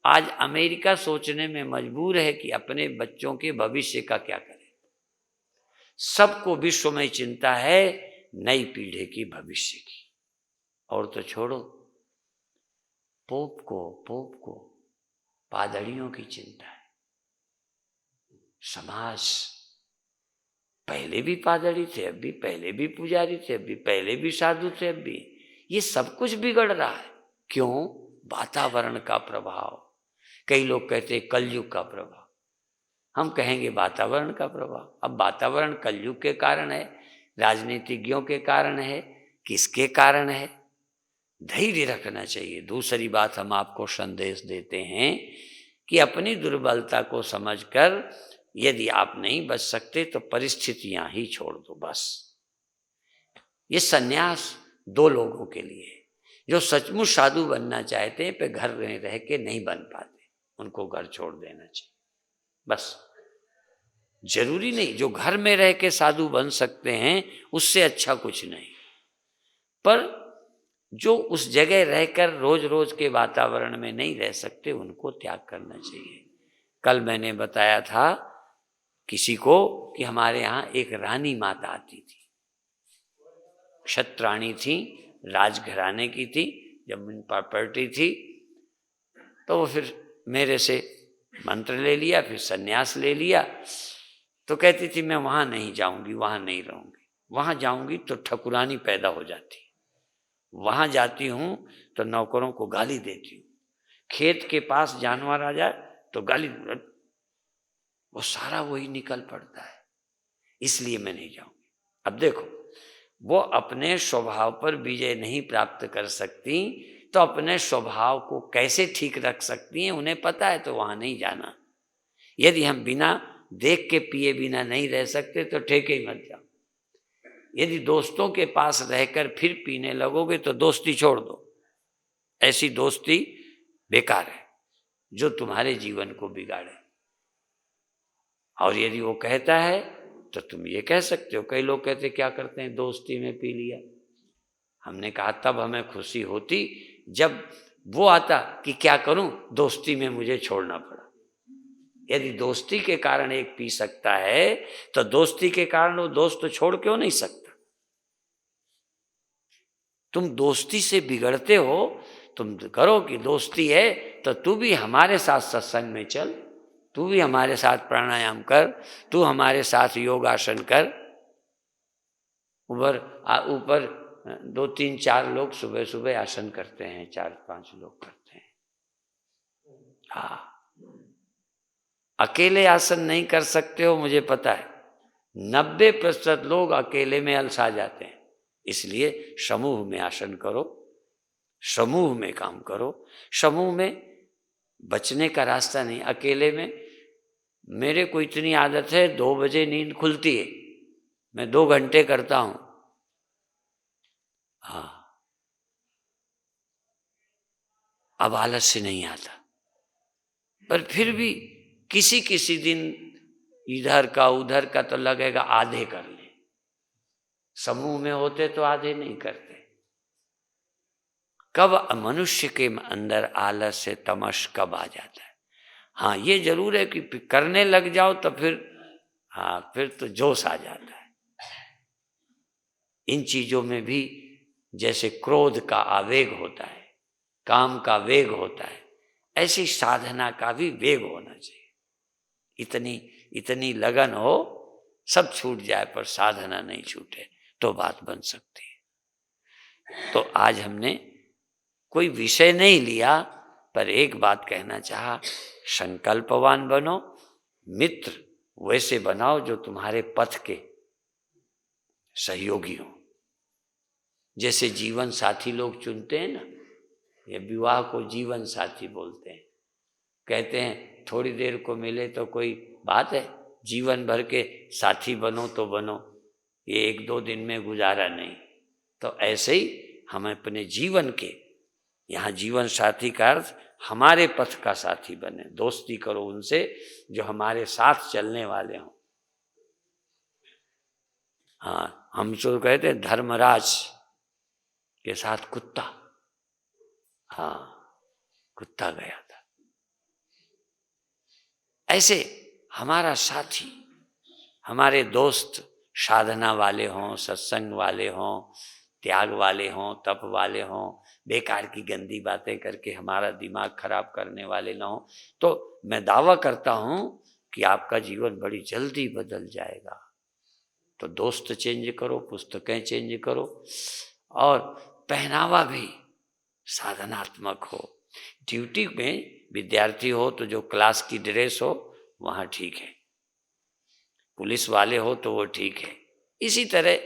आज अमेरिका सोचने में मजबूर है कि अपने बच्चों के भविष्य का क्या करे। सबको विश्व में चिंता है नई पीढ़ी की भविष्य की। और तो छोड़ो, पोप को पादरियों की चिंता है। समाज पहले भी पादरी थे, अब भी पहले भी पुजारी थे, अब भी पहले भी साधु थे, अब भी ये सब कुछ बिगड़ रहा है। क्यों? वातावरण का प्रभाव। कई लोग कहते हैं कलयुग का प्रभाव, हम कहेंगे वातावरण का प्रभाव। अब वातावरण कलयुग के कारण है, राजनीतिज्ञों के कारण है, किसके कारण है? धैर्य रखना चाहिए। दूसरी बात, हम आपको संदेश देते हैं कि अपनी दुर्बलता को समझकर यदि आप नहीं बच सकते तो परिस्थितियां ही छोड़ दो बस। ये सन्यास दो लोगों के लिए है, जो सचमुच साधु बनना चाहते हैं पर घर में रह के नहीं बन पाते, उनको घर छोड़ देना चाहिए बस। जरूरी नहीं जो घर में रह के साधु बन सकते हैं उससे अच्छा कुछ नहीं, पर जो उस जगह रहकर रोज रोज के वातावरण में नहीं रह सकते उनको त्याग करना चाहिए। कल मैंने बताया था किसी को कि हमारे यहाँ एक रानी माता आती थी, क्षत्राणी थी, राजघराने की थी, जमीन प्रॉपर्टी थी। तो वो फिर मेरे से मंत्र ले लिया, फिर सन्यास ले लिया। तो कहती थी मैं वहाँ नहीं जाऊँगी, वहाँ नहीं रहूँगी, वहाँ जाऊँगी तो ठकुरानी पैदा हो जाती, वहाँ जाती हूँ तो नौकरों को गाली देती हूँ, खेत के पास जानवर आ जाए तो गाली, वो सारा वही निकल पड़ता है, इसलिए मैं नहीं जाऊँगी। अब देखो, वो अपने स्वभाव पर विजय नहीं प्राप्त कर सकती तो अपने स्वभाव को कैसे ठीक रख सकती हैं, उन्हें पता है, तो वहाँ नहीं जाना। यदि हम बिना देख के पिए बिना नहीं रह सकते तो ठेके ही मत जाओ। यदि दोस्तों के पास रहकर फिर पीने लगोगे तो दोस्ती छोड़ दो, ऐसी दोस्ती बेकार है जो तुम्हारे जीवन को बिगाड़े। और यदि वो कहता है तो तुम ये कह सकते हो, कई लोग कहते क्या करते हैं दोस्ती में पी लिया। हमने कहा तब हमें खुशी होती जब वो आता कि क्या करूं, दोस्ती में मुझे छोड़ना पड़ा। यदि दोस्ती के कारण एक पी सकता है तो दोस्ती के कारण वो दोस्त छोड़ क्यों नहीं सकता? तुम दोस्ती से बिगड़ते हो, तुम करो कि दोस्ती है तो तू भी हमारे साथ सत्संग में चल, तू भी हमारे साथ प्राणायाम कर, तू हमारे साथ योगासन कर। ऊपर 2-3-4 लोग सुबह सुबह आसन करते हैं, 4-5 लोग करते हैं। हाँ, अकेले आसन नहीं कर सकते हो, मुझे पता है। 90% लोग अकेले में अलसा जाते हैं, इसलिए समूह में आसन करो, समूह में काम करो। समूह में बचने का रास्ता नहीं, अकेले में। मेरे को इतनी आदत है 2 बजे नींद खुलती है, मैं 2 घंटे करता हूं। हाँ, अब आलस्य नहीं आता, पर फिर भी किसी किसी दिन इधर का उधर का तो लगेगा आधे कर ले। समूह में होते तो आधे नहीं करते। कब मनुष्य के अंदर आलस्य तमस कब आ जाता है? हाँ, ये जरूर है कि करने लग जाओ तो फिर, हाँ, फिर तो जोश आ जाता है। इन चीजों में भी जैसे क्रोध का आवेग होता है, काम का वेग होता है, ऐसी साधना का भी वेग होना चाहिए। इतनी लगन हो, सब छूट जाए पर साधना नहीं छूटे तो बात बन सकती है। तो आज हमने कोई विषय नहीं लिया, पर एक बात कहना चाहा, संकल्पवान बनो, मित्र वैसे बनाओ जो तुम्हारे पथ के सहयोगी हो। जैसे जीवन साथी लोग चुनते हैं ना, ये विवाह को जीवन साथी बोलते हैं। कहते हैं थोड़ी देर को मिले तो कोई बात है, जीवन भर के साथी बनो तो बनो, ये 1-2 दिन में गुजारा नहीं। तो ऐसे ही हम अपने जीवन के, यहाँ जीवन साथी का अर्थ हमारे पथ का साथी बने। दोस्ती करो उनसे जो हमारे साथ चलने वाले हों। हाँ, हम तो कहते हैं धर्मराज के साथ कुत्ता, हाँ, कुत्ता गया था, ऐसे हमारा साथी, हमारे दोस्त साधना वाले हों, सत्संग वाले हों, त्याग वाले हों, तप वाले हों, बेकार की गंदी बातें करके हमारा दिमाग खराब करने वाले ना हो, तो मैं दावा करता हूं कि आपका जीवन बड़ी जल्दी बदल जाएगा। तो दोस्त चेंज करो, पुस्तकें चेंज करो, और पहनावा भी साधनात्मक हो। ड्यूटी में विद्यार्थी हो तो जो क्लास की ड्रेस हो वहाँ ठीक है, पुलिस वाले हो तो वो ठीक है। इसी तरह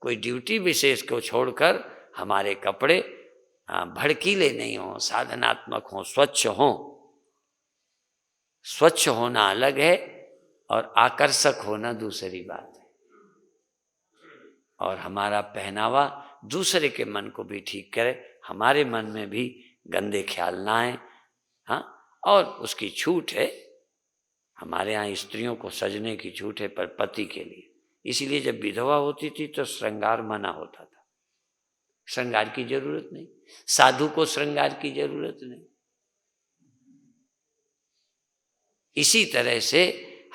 कोई ड्यूटी विशेष को छोड़कर हमारे कपड़े भड़कीले नहीं हो, साधनात्मक हो, स्वच्छ हो। स्वच्छ होना अलग है और आकर्षक होना दूसरी बात है। और हमारा पहनावा दूसरे के मन को भी ठीक करे, हमारे मन में भी गंदे ख्याल ना आए। हाँ, और उसकी छूट है, हमारे यहाँ स्त्रियों को सजने की छूट है, पर पति के लिए। इसीलिए जब विधवा होती थी तो श्रृंगार मना होता था। श्रृंगार की जरूरत नहीं, साधु को श्रृंगार की जरूरत नहीं। इसी तरह से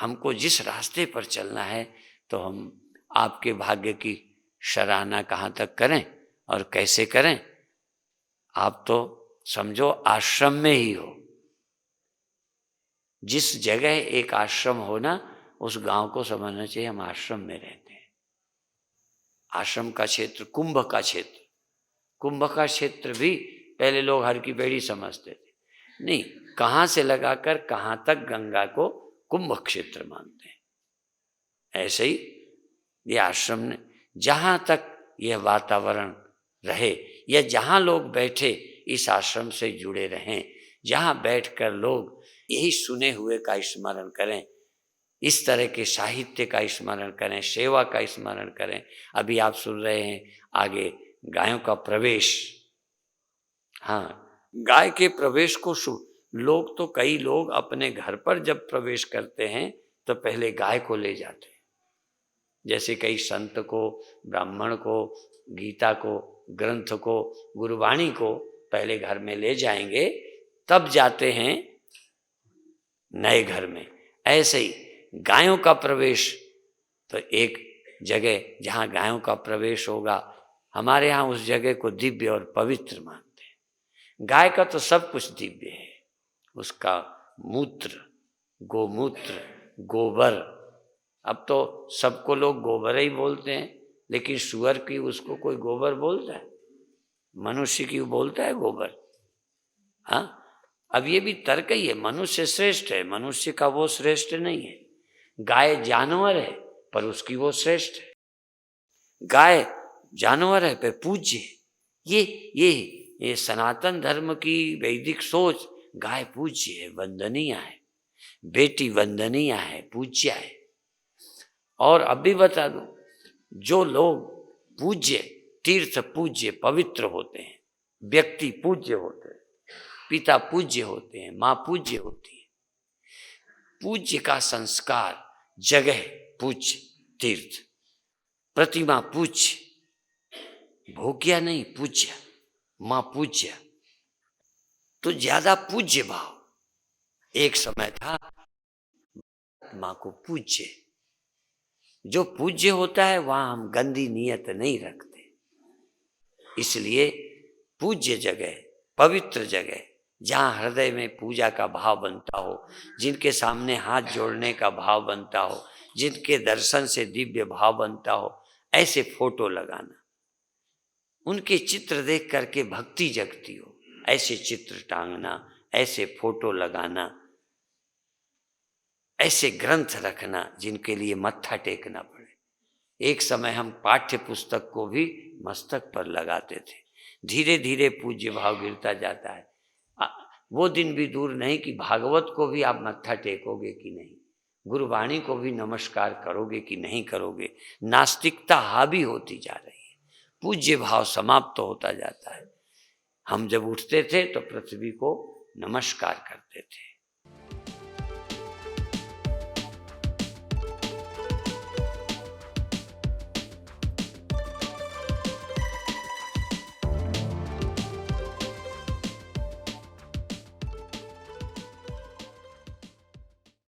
हमको जिस रास्ते पर चलना है, तो हम आपके भाग्य की सराहना कहाँ तक करें और कैसे करें। आप तो समझो आश्रम में ही हो। जिस जगह एक आश्रम हो ना, उस गांव को समझना चाहिए हम आश्रम में रहते हैं। आश्रम का क्षेत्र, कुंभ का क्षेत्र, कुंभ का क्षेत्र भी पहले लोग हर की पेड़ी समझते थे। नहीं, कहाँ से लगाकर कहाँ तक गंगा को कुंभ क्षेत्र मानते हैं। ऐसे ही ये आश्रम ने, जहाँ तक यह वातावरण रहे या जहाँ लोग बैठे इस आश्रम से जुड़े रहें, जहाँ बैठकर लोग यही सुने हुए का स्मरण करें, इस तरह के साहित्य का स्मरण करें, सेवा का स्मरण करें। अभी आप सुन रहे हैं आगे गायों का प्रवेश। हाँ, गाय के प्रवेश को लोग तो कई लोग अपने घर पर जब प्रवेश करते हैं तो पहले गाय को ले जाते हैं। जैसे कई संत को, ब्राह्मण को, गीता को, ग्रंथ को, गुरुवाणी को पहले घर में ले जाएंगे, तब जाते हैं नए घर में। ऐसे ही गायों का प्रवेश, तो एक जगह जहाँ गायों का प्रवेश होगा, हमारे यहाँ उस जगह को दिव्य और पवित्र मानते हैं। गाय का तो सब कुछ दिव्य है, उसका मूत्र, गोमूत्र, गोबर, अब तो सबको लोग गोबर ही बोलते हैं, लेकिन सुअर की उसको कोई गोबर बोलता है? मनुष्य की बोलता है गोबर? हाँ, अब ये भी तर्क ही है, मनुष्य श्रेष्ठ है, मनुष्य का वो श्रेष्ठ नहीं है। गाय जानवर है पर उसकी वो श्रेष्ठ है। गाय जानवर है पर पूज्य। ये सनातन धर्म की वैदिक सोच, गाय पूज्य है, वंदनीय है, बेटी वंदनीय है, पूज्य है। और अब भी बता दूं, जो लोग पूज्य, तीर्थ पूज्य, पवित्र होते हैं, व्यक्ति पूज्य होते हैं, पिता पूज्य होते हैं, माँ पूज्य होती है, पूज्य का संस्कार, जगह पूज्य, तीर्थ, प्रतिमा पूज्य, भोग्या नहीं, पूज्य, माँ पूज्य, तो ज्यादा पूज्य भाव। एक समय था माँ को पूज्य, जो पूज्य होता है वहां हम गंदी नीयत नहीं रखते। इसलिए पूज्य जगह, पवित्र जगह, जहाँ हृदय में पूजा का भाव बनता हो, जिनके सामने हाथ जोड़ने का भाव बनता हो, जिनके दर्शन से दिव्य भाव बनता हो, ऐसे फोटो लगाना, उनके चित्र देख करके भक्ति जगती हो, ऐसे चित्र टांगना, ऐसे फोटो लगाना, ऐसे ग्रंथ रखना जिनके लिए मत्था टेकना पड़े। एक समय हम पाठ्य पुस्तक को भी मस्तक पर लगाते थे। धीरे धीरे पूज्य भाव गिरता जाता है। वो दिन भी दूर नहीं कि भागवत को भी आप मत्था टेकोगे कि नहीं, गुरुवाणी को भी नमस्कार करोगे कि नहीं करोगे। नास्तिकता हावी होती जा रही है, पूज्य भाव समाप्त होता जाता है। हम जब उठते थे तो पृथ्वी को नमस्कार करते थे,